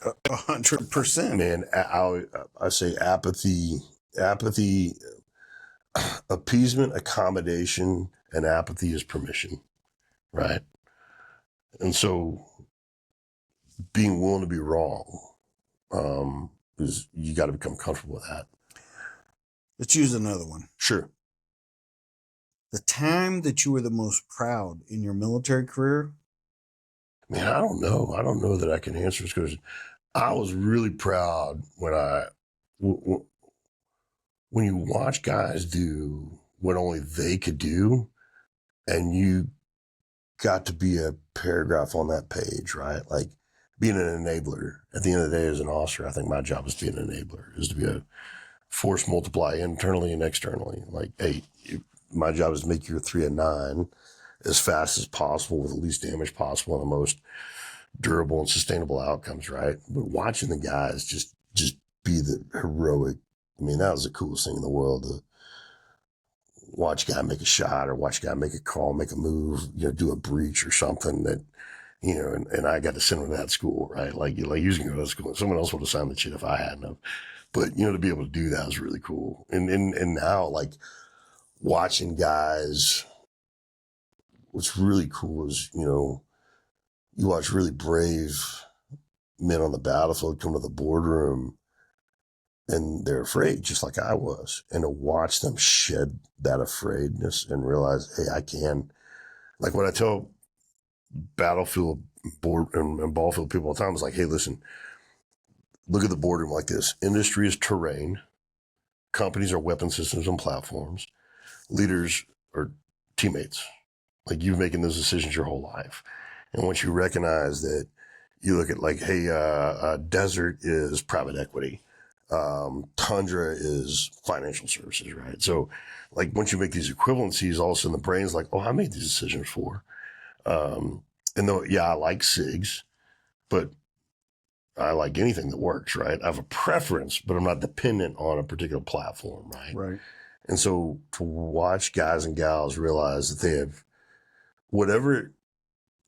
100%. Man, I say apathy, appeasement, accommodation, and apathy is permission, right? And so being willing to be wrong is you got to become comfortable with that. Let's use another one. Sure. The time that you were the most proud in your military career? Man, I don't know. I don't know that I can answer this question. I was really proud when you watch guys do what only they could do, and you got to be a paragraph on that page, right? Like being an enabler. At the end of the day, as an officer, I think my job is to be an enabler, is to be a force multiply internally and externally. Like, hey, my job is to make you a 3 and 9 as fast as possible with the least damage possible and the most durable and sustainable outcomes, right? But watching the guys just be the heroic, I mean, that was the coolest thing in the world, to watch a guy make a shot or watch a guy make a call, make a move, do a breach or something that, and I got to send him to that school, right? Like you was going to go to school. Someone else would have signed the shit if I hadn't have. But, to be able to do that was really cool. And now, like, watching guys, what's really cool is, you watch really brave men on the battlefield come to the boardroom and they're afraid, just like I was. And to watch them shed that afraidness and realize, hey, I can. Like when I tell battlefield board and ball field people all the time, it's like, hey, listen, look at the boardroom like this. Industry is terrain. Companies are weapon systems and platforms. Leaders are teammates. Like you've making those decisions your whole life. And once you recognize that, you look at like, hey, desert is private equity. Tundra is financial services, right? So like once you make these equivalencies, all of a sudden the brain's like, oh, I made these decisions for. And though, yeah, I like SIGs, but I like anything that works, right? I have a preference, but I'm not dependent on a particular platform, right? Right. And so to watch guys and gals realize that they have whatever,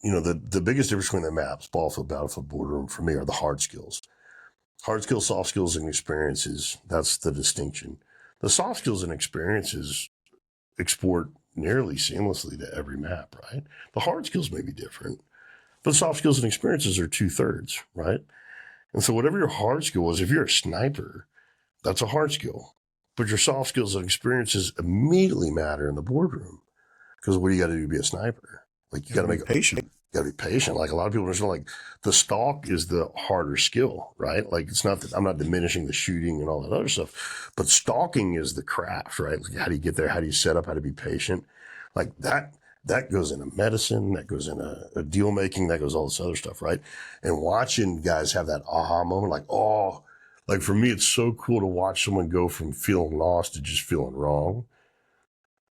the biggest difference between the maps, ball field, battlefield, boardroom for me are the hard skills. Hard skills, soft skills, and experiences. That's the distinction. The soft skills and experiences export nearly seamlessly to every map, right? The hard skills may be different, but soft skills and experiences are 2/3, right? And so whatever your hard skill is, if you're a sniper, that's a hard skill. But your soft skills and experiences immediately matter in the boardroom. Because what do you got to do to be a sniper? Like you got to make patient. You got to be patient. Like a lot of people are like the stalk is the harder skill, right? Like it's not that I'm not diminishing the shooting and all that other stuff, but stalking is the craft, right? Like how do you get there? How do you set up? How to be patient? Like that goes into medicine, that goes into a deal making, that goes all this other stuff, right? And watching guys have that aha moment, like, oh, like for me, it's so cool to watch someone go from feeling lost to just feeling wrong.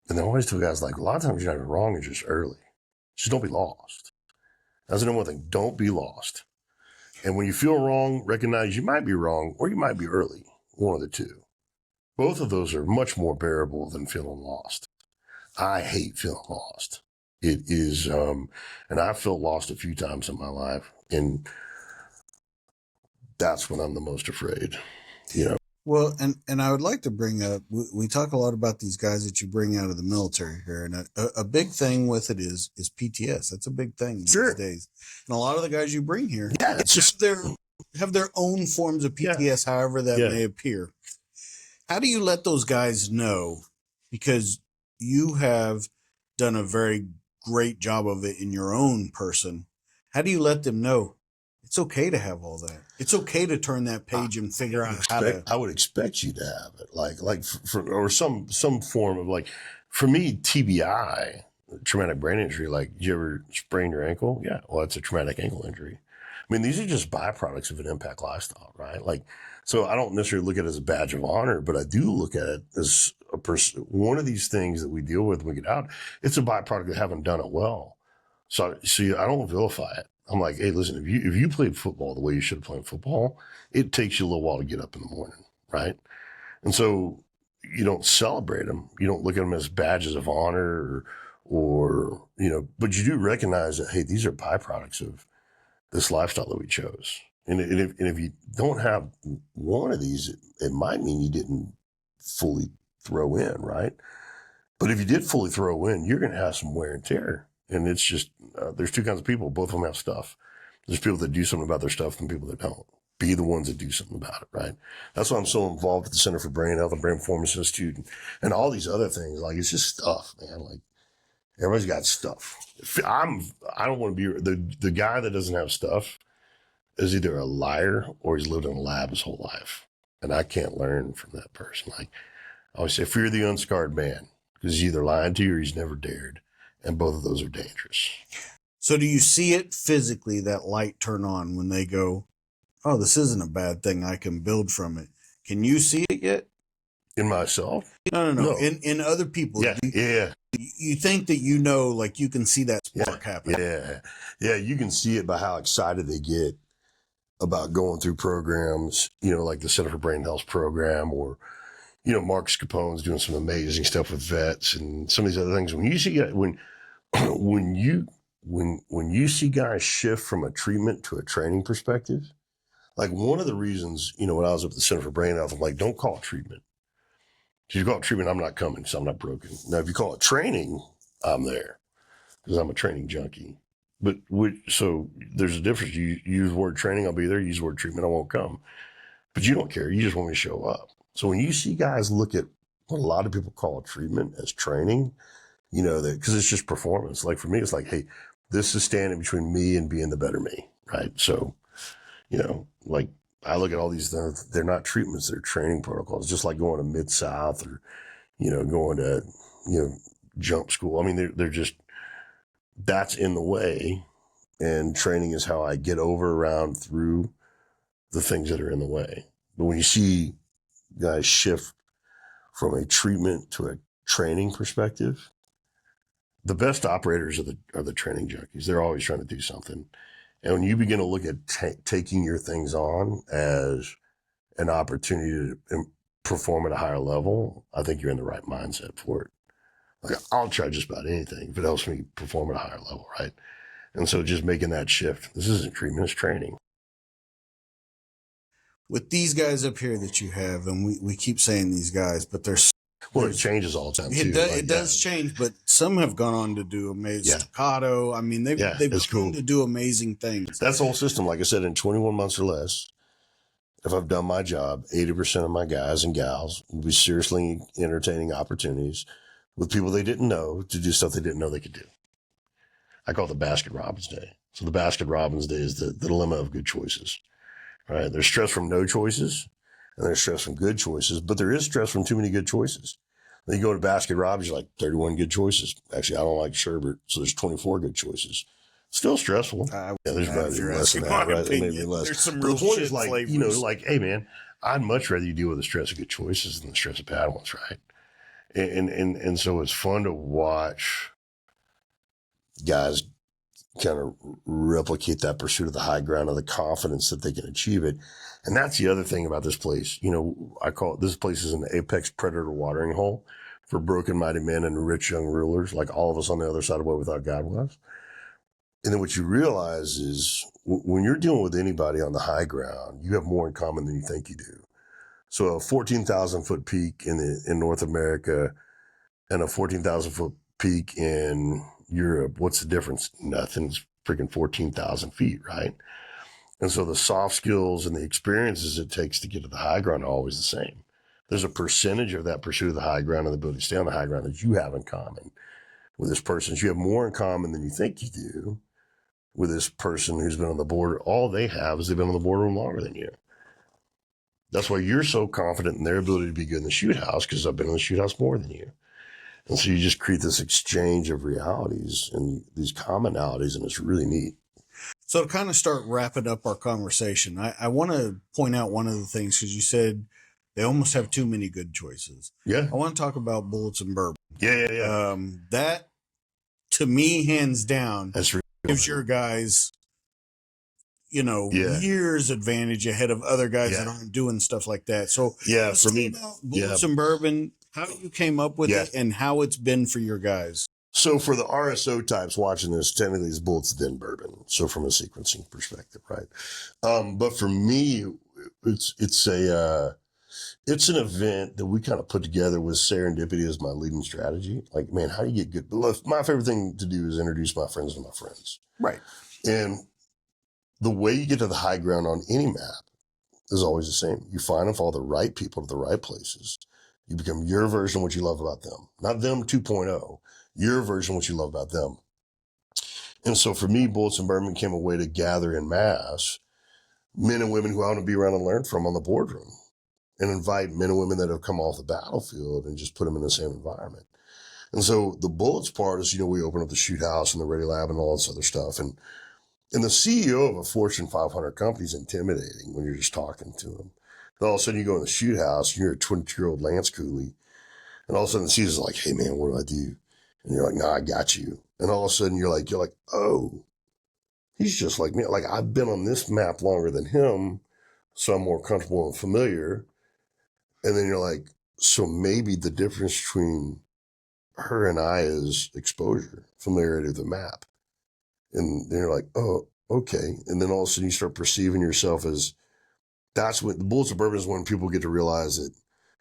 And then I always tell guys, like, a lot of times you're not even wrong, you're just early. Just don't be lost. That's the number one thing. Don't be lost. And when you feel wrong, recognize you might be wrong or you might be early. One of the two. Both of those are much more bearable than feeling lost. I hate feeling lost. It is, and I've felt lost a few times in my life. And that's when I'm the most afraid, Well, and I would like to bring up, we talk a lot about these guys that you bring out of the military here. And a big thing with it is PTS. That's a big thing these days. And a lot of the guys you bring here it's just have their own forms of PTS, however that may appear. How do you let those guys know? Because you have done a very great job of it in your own person. How do you let them know it's okay to have all that? It's okay to turn that page and figure out how to. I would expect you to have it, or some form of like, for me, TBI, traumatic brain injury. Like, did you ever sprain your ankle? Yeah, well, it's a traumatic ankle injury. I mean, these are just byproducts of an impact lifestyle, right? Like, so I don't necessarily look at it as a badge of honor, but I do look at it as one of these things that we deal with when we get out. It's a byproduct of having done it well. So see, I don't vilify it. I'm like, hey, listen, if you played football the way you should have played football, it takes you a little while to get up in the morning, right? And so you don't celebrate them. You don't look at them as badges of honor or but you do recognize that, hey, these are byproducts of this lifestyle that we chose. And if you don't have one of these, it might mean you didn't fully throw in, right? But if you did fully throw in, you're going to have some wear and tear. And it's just, there's two kinds of people. Both of them have stuff. There's people that do something about their stuff and people that don't. Be the ones that do something about it, right? That's why I'm so involved at the Center for Brain Health and Brain Performance Institute and all these other things. Like, it's just stuff, man. Like, everybody's got stuff. I don't want to be the guy that doesn't have stuff is either a liar or he's lived in a lab his whole life. And I can't learn from that person. Like, I always say, fear the unscarred man, because he's either lying to you or he's never dared. And both of those are dangerous. So do you see it physically, that light turn on when they go, oh, this isn't a bad thing, I can build from it? Can you see it yet? In myself? No. In other people. Yeah. You think that like you can see that spark happen. Yeah. You can see it by how excited they get about going through programs, like the Center for Brain Health program, or, Marcus Capone's doing some amazing stuff with vets and some of these other things. When you see when you see guys shift from a treatment to a training perspective, like one of the reasons, when I was up at the Center for Brain Health, I'm like, don't call it treatment. If you call it treatment, I'm not coming, so I'm not broken. Now, if you call it training, I'm there because I'm a training junkie. But so there's a difference. You use the word training, I'll be there. You use the word treatment, I won't come. But you don't care. You just want me to show up. So when you see guys look at what a lot of people call treatment as training, because it's just performance. Like for me, it's like, hey, this is standing between me and being the better me, right? So, like I look at all these, they're not treatments, they're training protocols, just like going to Mid-South or, going to, jump school. I mean, they're just, that's in the way. And training is how I get around through the things that are in the way. But when you see guys shift from a treatment to a training perspective, the best operators are the training junkies. They're always trying to do something. And when you begin to look at taking your things on as an opportunity to perform at a higher level, I think you're in the right mindset for it. Like, I'll try just about anything if it helps me perform at a higher level, right? And so just making that shift. This isn't treatment, it's training. With these guys up here that you have, and we keep saying these guys, but there's Well, it changes all the time too. it does change, but some have gone on to do amazing staccato. I mean, they've it's gone cool to do amazing things. That's the whole system. Like I said, in 21 months or less, if I've done my job, 80% of my guys and gals will be seriously entertaining opportunities with people they didn't know to do stuff they didn't know they could do. I call it the Basket Robbins Day. So the Basket Robbins Day is the dilemma of good choices, right? There's stress from no choices and there's stress from good choices, but there is stress from too many good choices. Then you go to Basket Robbins, you're like 31 good choices. Actually, I don't like sherbet, so there's 24 good choices. Still stressful. There's probably less than that, right? Maybe less. There's some but real the point shit is like, flavors. like, hey man, I'd much rather you deal with the stress of good choices than the stress of bad ones, right? And so it's fun to watch guys kind of replicate that pursuit of the high ground, of the confidence that they can achieve it. And that's the other thing about this place. I call it, this place is an apex predator watering hole for broken mighty men and rich young rulers, like all of us on the other side of what we thought God was. And then what you realize is when you're dealing with anybody on the high ground, you have more in common than you think you do. So a 14,000 foot peak in North America and a 14,000 foot peak in Europe, what's the difference? Nothing. It's freaking 14,000 feet, right? And so the soft skills and the experiences it takes to get to the high ground are always the same. There's a percentage of that pursuit of the high ground and the ability to stay on the high ground that you have in common with this person. So you have more in common than you think you do with this person who's been on the board. All they have is they've been on the boardroom longer than you. That's why you're so confident in their ability to be good in the shoot house, because I've been in the shoot house more than you. And so you just create this exchange of realities and these commonalities, and it's really neat. So to kind of start wrapping up our conversation, I want to point out one of the things, because you said they almost have too many good choices. Yeah. I want to talk about bullets and bourbon. Yeah. That, to me, hands down, That's really gives your guys, years advantage ahead of other guys that aren't doing stuff like that. So for me, bullets and bourbon, how you came up with it and how it's been for your guys. So for the RSO types watching this, technically it's bullets then bourbon. So from a sequencing perspective, right? But for me, it's an event that we kind of put together with serendipity as my leading strategy. Like, man, how do you get good? My favorite thing to do is introduce my friends to my friends. Right. And the way you get to the high ground on any map is always the same. You find and follow the right people to the right places. You become your version of what you love about them, not them 2.0, your version of what you love about them. And so for me, Bullets and Bourbon became a way to gather in mass men and women who I want to be around and learn from on the boardroom, and invite men and women that have come off the battlefield and just put them in the same environment. And so the bullets part is, we open up the shoot house and the ready lab and all this other stuff. And the CEO of a Fortune 500 company is intimidating when you're just talking to him. And all of a sudden you go in the shoot house and you're a 22-year-old Lance Cooley. And all of a sudden the CEO's is like, hey man, what do I do? And you're like, nah, I got you. And all of a sudden you're like, oh, he's just like me. Like, I've been on this map longer than him, so I'm more comfortable and familiar. And then you're like, so maybe the difference between her and I is exposure, familiarity with the map. And then you're like, oh, okay. And then all of a sudden you start perceiving yourself as, that's what the Bullets of Bourbon is, when people get to realize that,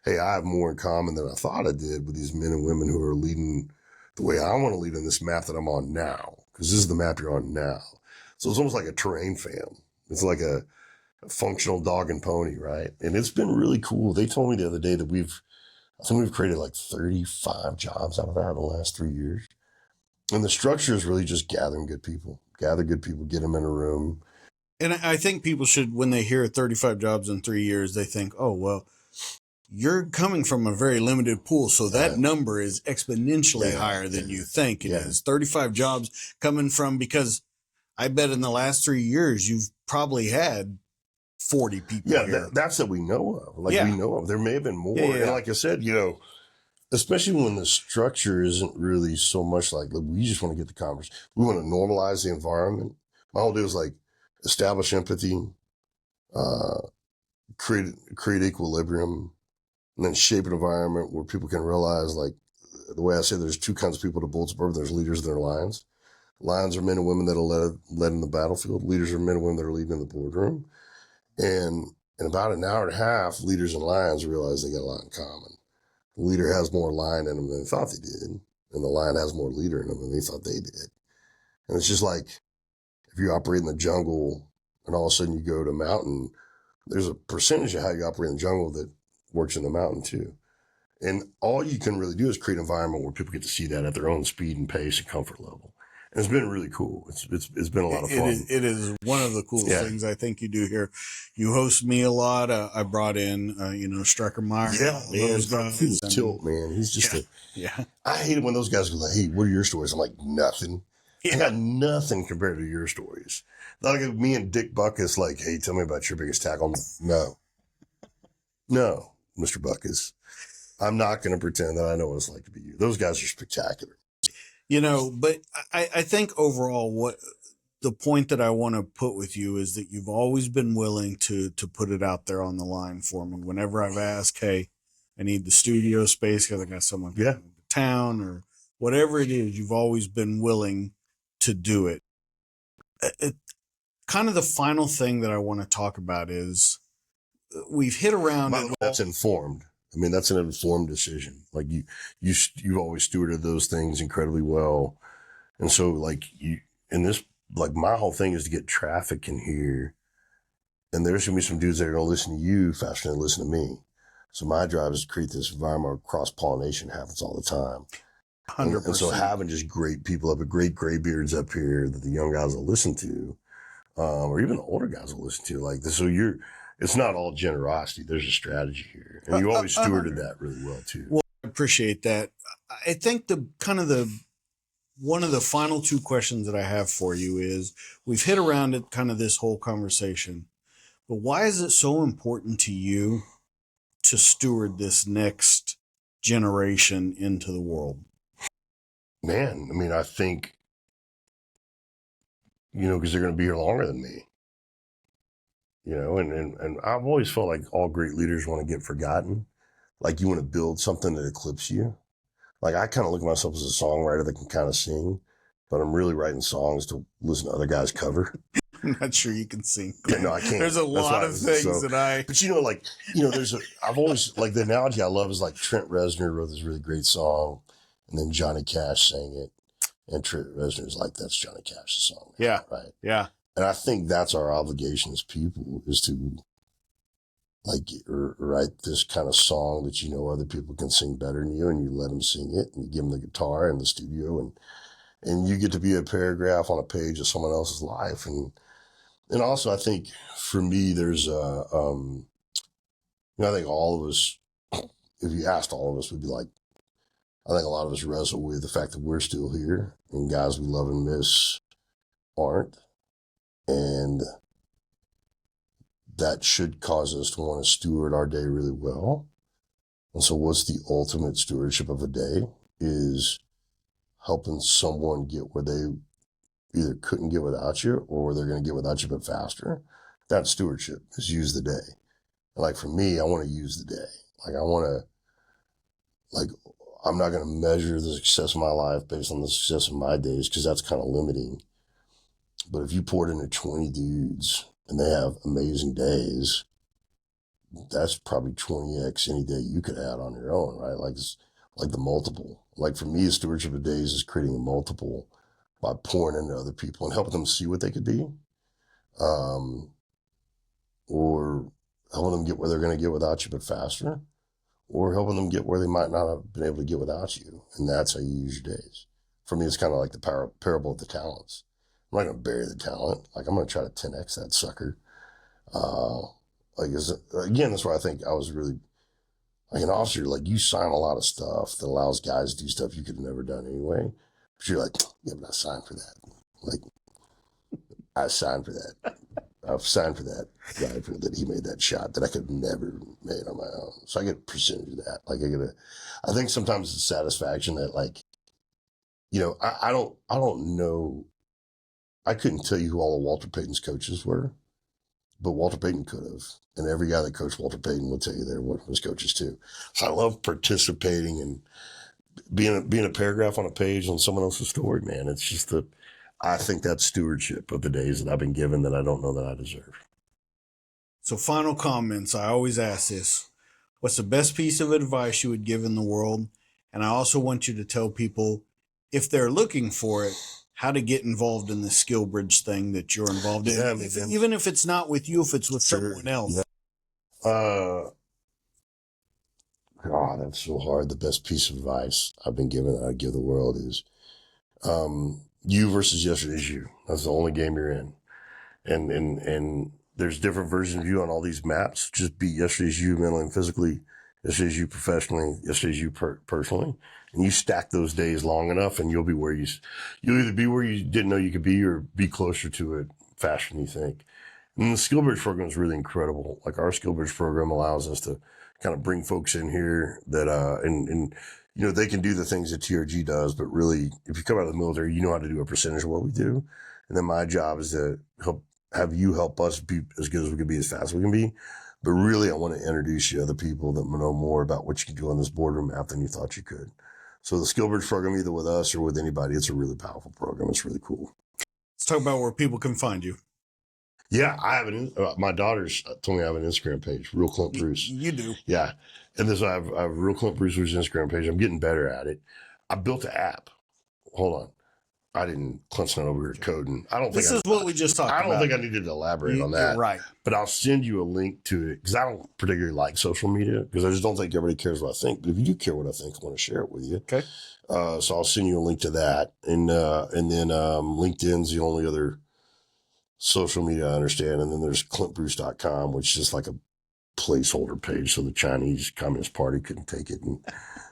hey, I have more in common than I thought I did with these men and women who are leading the way I want to lead on this map that I'm on now, because this is the map you're on now. So it's almost like a terrain fam. It's like a functional dog and pony, right? And it's been really cool. They told me the other day that I think we've created like 35 jobs out of that in the last 3 years. And the structure is really just gather good people, get them in a room. And I think people should, when they hear 35 jobs in 3 years, they think, oh, well, you're coming from a very limited pool. So that number is exponentially higher than you think it is. 35 jobs coming from, because I bet in the last 3 years, you've probably had 40 people here. That's that we know of. We know of. There may have been more. And like I said, especially when the structure isn't really so much like, look, we just want to get the conversation. We want to normalize the environment. My whole deal is like, establish empathy, create equilibrium, and then shape an environment where people can realize, like, the way I say there's two kinds of people to Bullets of Bourbon. There's leaders and there are lions. Lions are men and women that are led in the battlefield. Leaders are men and women that are leading in the boardroom. And in about an hour and a half, leaders and lions realize they got a lot in common. The leader has more lion in them than they thought they did. And the lion has more leader in them than they thought they did. And it's just like if you operate in the jungle and all of a sudden you go to a mountain, there's a percentage of how you operate in the jungle that works in the mountain too. And all you can really do is create an environment where people get to see that at their own speed and pace and comfort level. And it's been really cool. It's been a lot of fun. It is one of the coolest things I think you do here. You host me a lot. I brought in, Strecker Meyer. Yeah, man. He's tilt, man. He's just I hate it when those guys go like, hey, what are your stories? I'm like, nothing. Yeah. I got nothing compared to your stories. Like me and Dick Buckus, like, hey, tell me about your biggest tackle. No, Mr. Buckus. I'm not going to pretend that I know what it's like to be you. Those guys are spectacular. But I think overall what the point that I want to put with you is that you've always been willing to put it out there on the line for me. Whenever I've asked, hey, I need the studio space because I got someone coming to town or whatever it is, you've always been willing to do it. Kind of the final thing that I want to talk about is we've hit around. That's informed. I mean, that's an informed decision. Like you've always stewarded those things incredibly well. And so like my whole thing is to get traffic in here, and there's going to be some dudes that are going to listen to you faster than listen to me. So my drive is to create this environment where cross-pollination happens all the time. 100%. And so having just great people up, great gray beards up here that the young guys will listen to, or even the older guys will listen to like this. So it's not all generosity. There's a strategy here. And you always stewarded that really well too. Well, I appreciate that. I think one of the final two questions that I have for you is we've hit around it kind of this whole conversation, but why is it so important to you to steward this next generation into the world? Man, I mean, I think, because they're going to be here longer than me. And I've always felt like all great leaders want to get forgotten. Like you want to build something that eclipses you. Like I kind of look at myself as a songwriter that can kind of sing, but I'm really writing songs to listen to other guys cover. I'm not sure you can sing. Yeah, no, I can't. There's a lot of things that I've always, like the analogy I love is like Trent Reznor wrote this really great song and then Johnny Cash sang it. And Trent Reznor's like, that's Johnny Cash's song. Yeah. Right. Yeah. And I think that's our obligation as people is to like write this kind of song that other people can sing better than you, and you let them sing it, and you give them the guitar and the studio, and you get to be a paragraph on a page of someone else's life. And also I think for me, there's I think all of us, if you asked all of us, would be like, I think a lot of us wrestle with the fact that we're still here and guys we love and miss aren't. And that should cause us to want to steward our day really well. And so what's the ultimate stewardship of a day is helping someone get where they either couldn't get without you or where they're going to get without you but faster. That's stewardship, is use the day. And like for me, I want to use the day. Like I'm not going to measure the success of my life based on the success of my days because that's kind of limiting. But if you pour it into 20 dudes and they have amazing days, that's probably 20x any day you could add on your own, right? Like it's like the multiple. Like for me, a stewardship of days is creating a multiple by pouring into other people and helping them see what they could be, or helping them get where they're going to get without you, but faster, or helping them get where they might not have been able to get without you. And that's how you use your days. For me, it's kind of like the parable of the talents. I'm not going to bury the talent. Like I'm going to try to 10x that sucker. Again, that's why I think I was really like an officer. Like you sign a lot of stuff that allows guys to do stuff you could have never done anyway. But you're like, yeah, but I signed for that. Like I signed for that. I've signed for that guy that he made that shot that I could have never made on my own. So I get a percentage of that. Like I think sometimes it's satisfaction that like, I don't know. I couldn't tell you who all of Walter Payton's coaches were, but Walter Payton could have. And every guy that coached Walter Payton will tell you they're one of his coaches too. So I love participating and being a paragraph on a page on someone else's story, man. It's just I think that's stewardship of the days that I've been given that I don't know that I deserve. So final comments. I always ask this. What's the best piece of advice you would give in the world? And I also want you to tell people, if they're looking for it, how to get involved in the SkillBridge thing that you're involved in. Yeah, Even if it's not with you, if it's with someone else. Yeah. God, that's so hard. The best piece of advice I've been given that I give the world is you versus yesterday's you. That's the only game you're in. And there's different versions of you on all these maps. Just be yesterday's you mentally and physically, yesterday's you professionally, yesterday's you personally. And you stack those days long enough and you'll either be where you didn't know you could be or be closer to it faster than you think. And the SkillBridge program is really incredible. Like our SkillBridge program allows us to kind of bring folks in here that, and they can do the things that TRG does, but really, if you come out of the military, you know how to do a percentage of what we do. And then my job is to have you help us be as good as we can be, as fast as we can be. But really, I want to introduce you to other people that know more about what you can do on this Boardroom app than you thought you could. So the SkillBridge program, either with us or with anybody, it's a really powerful program. It's really cool. Let's talk about where people can find you. Yeah, I have my daughters told me I have an Instagram page, Real Clint Bruce. You do. Yeah. And I have Real Clint Bruce's Instagram page. I'm getting better at it. I built an app. Hold on. Clint's not over here coding. This is what we just talked about. I don't think I needed to elaborate on that. Right. But I'll send you a link to it because I don't particularly like social media because I just don't think everybody cares what I think. But if you do care what I think, I want to share it with you. Okay. So I'll send you a link to that. And then LinkedIn's the only other social media I understand. And then there's clintbruce.com, which is like a placeholder page. So the Chinese Communist Party couldn't take it and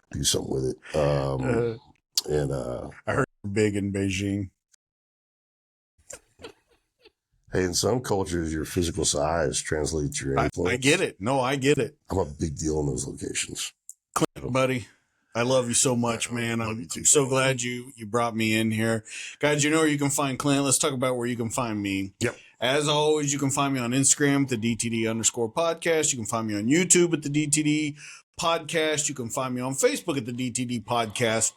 do something with it. I heard you're big in Beijing. Hey, in some cultures, your physical size translates to your influence. I get it. No, I get it. I'm a big deal in those locations. Clint, buddy, I love you so much, man. I'm so glad you brought me in here. Guys, you know where you can find Clint. Let's talk about where you can find me. Yep. As always, you can find me on Instagram at the DTD_podcast. You can find me on YouTube at the DTD podcast. You can find me on Facebook at the DTD podcast.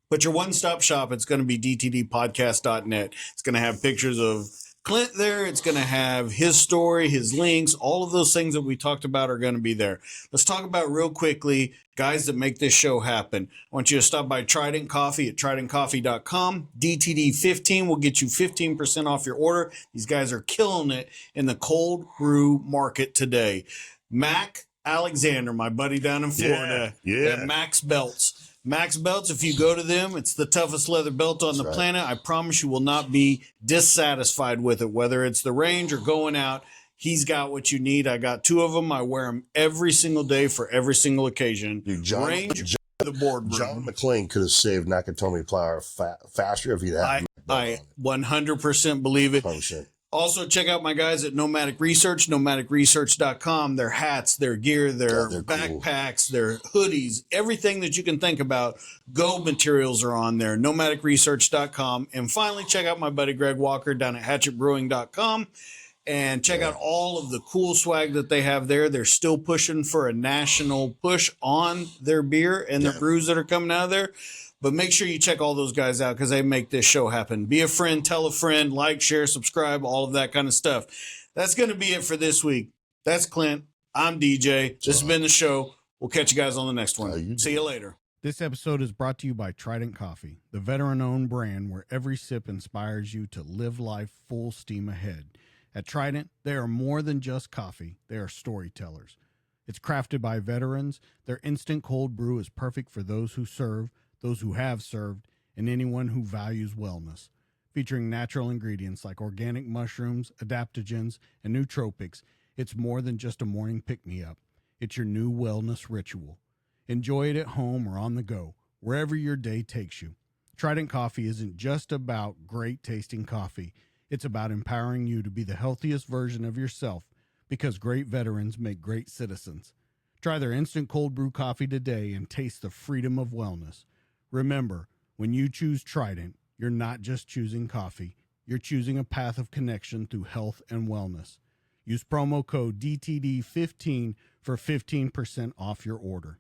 But your one-stop shop, it's going to be dtdpodcast.net. It's going to have pictures of Clint there. It's going to have his story, his links, all of those things that we talked about are going to be there. Let's talk about real quickly, guys that make this show happen. I want you to stop by Trident Coffee at tridentcoffee.com. DTD15 will get you 15% off your order. These guys are killing it in the cold brew market today. Mac Alexander, my buddy down in Florida, at Max Belts. Max Belts, if you go to them, it's the toughest leather belt on the planet. I promise you will not be dissatisfied with it, whether it's the range or going out. He's got what you need. I got two of them. I wear them every single day for every single occasion. Dude, the Boardroom. John McClane could have saved Nakatomi Flour faster if he'd had. I 100% believe it. 100%. Also, check out my guys at Nomadic Research, nomadicresearch.com. Their hats, their gear, their backpacks, cool. Their hoodies, everything that you can think about. Go materials are on there, nomadicresearch.com. And finally, check out my buddy Greg Walker down at hatchetbrewing.com. And check out all of the cool swag that they have there. They're still pushing for a national push on their beer and their brews that are coming out of there. But make sure you check all those guys out because they make this show happen. Be a friend, tell a friend, like, share, subscribe, all of that kind of stuff. That's going to be it for this week. That's Clint. I'm DJ. This has been the show. We'll catch you guys on the next one. See you later. This episode is brought to you by Trident Coffee, the veteran-owned brand where every sip inspires you to live life full steam ahead. At Trident, they are more than just coffee. They are storytellers. It's crafted by veterans. Their instant cold brew is perfect for those who serve, those who have served, and anyone who values wellness. Featuring natural ingredients like organic mushrooms, adaptogens, and nootropics, it's more than just a morning pick-me-up. It's your new wellness ritual. Enjoy it at home or on the go, wherever your day takes you. Trident Coffee isn't just about great-tasting coffee. It's about empowering you to be the healthiest version of yourself because great veterans make great citizens. Try their instant cold brew coffee today and taste the freedom of wellness. Remember, when you choose Trident, you're not just choosing coffee. You're choosing a path of connection through health and wellness. Use promo code DTD15 for 15% off your order.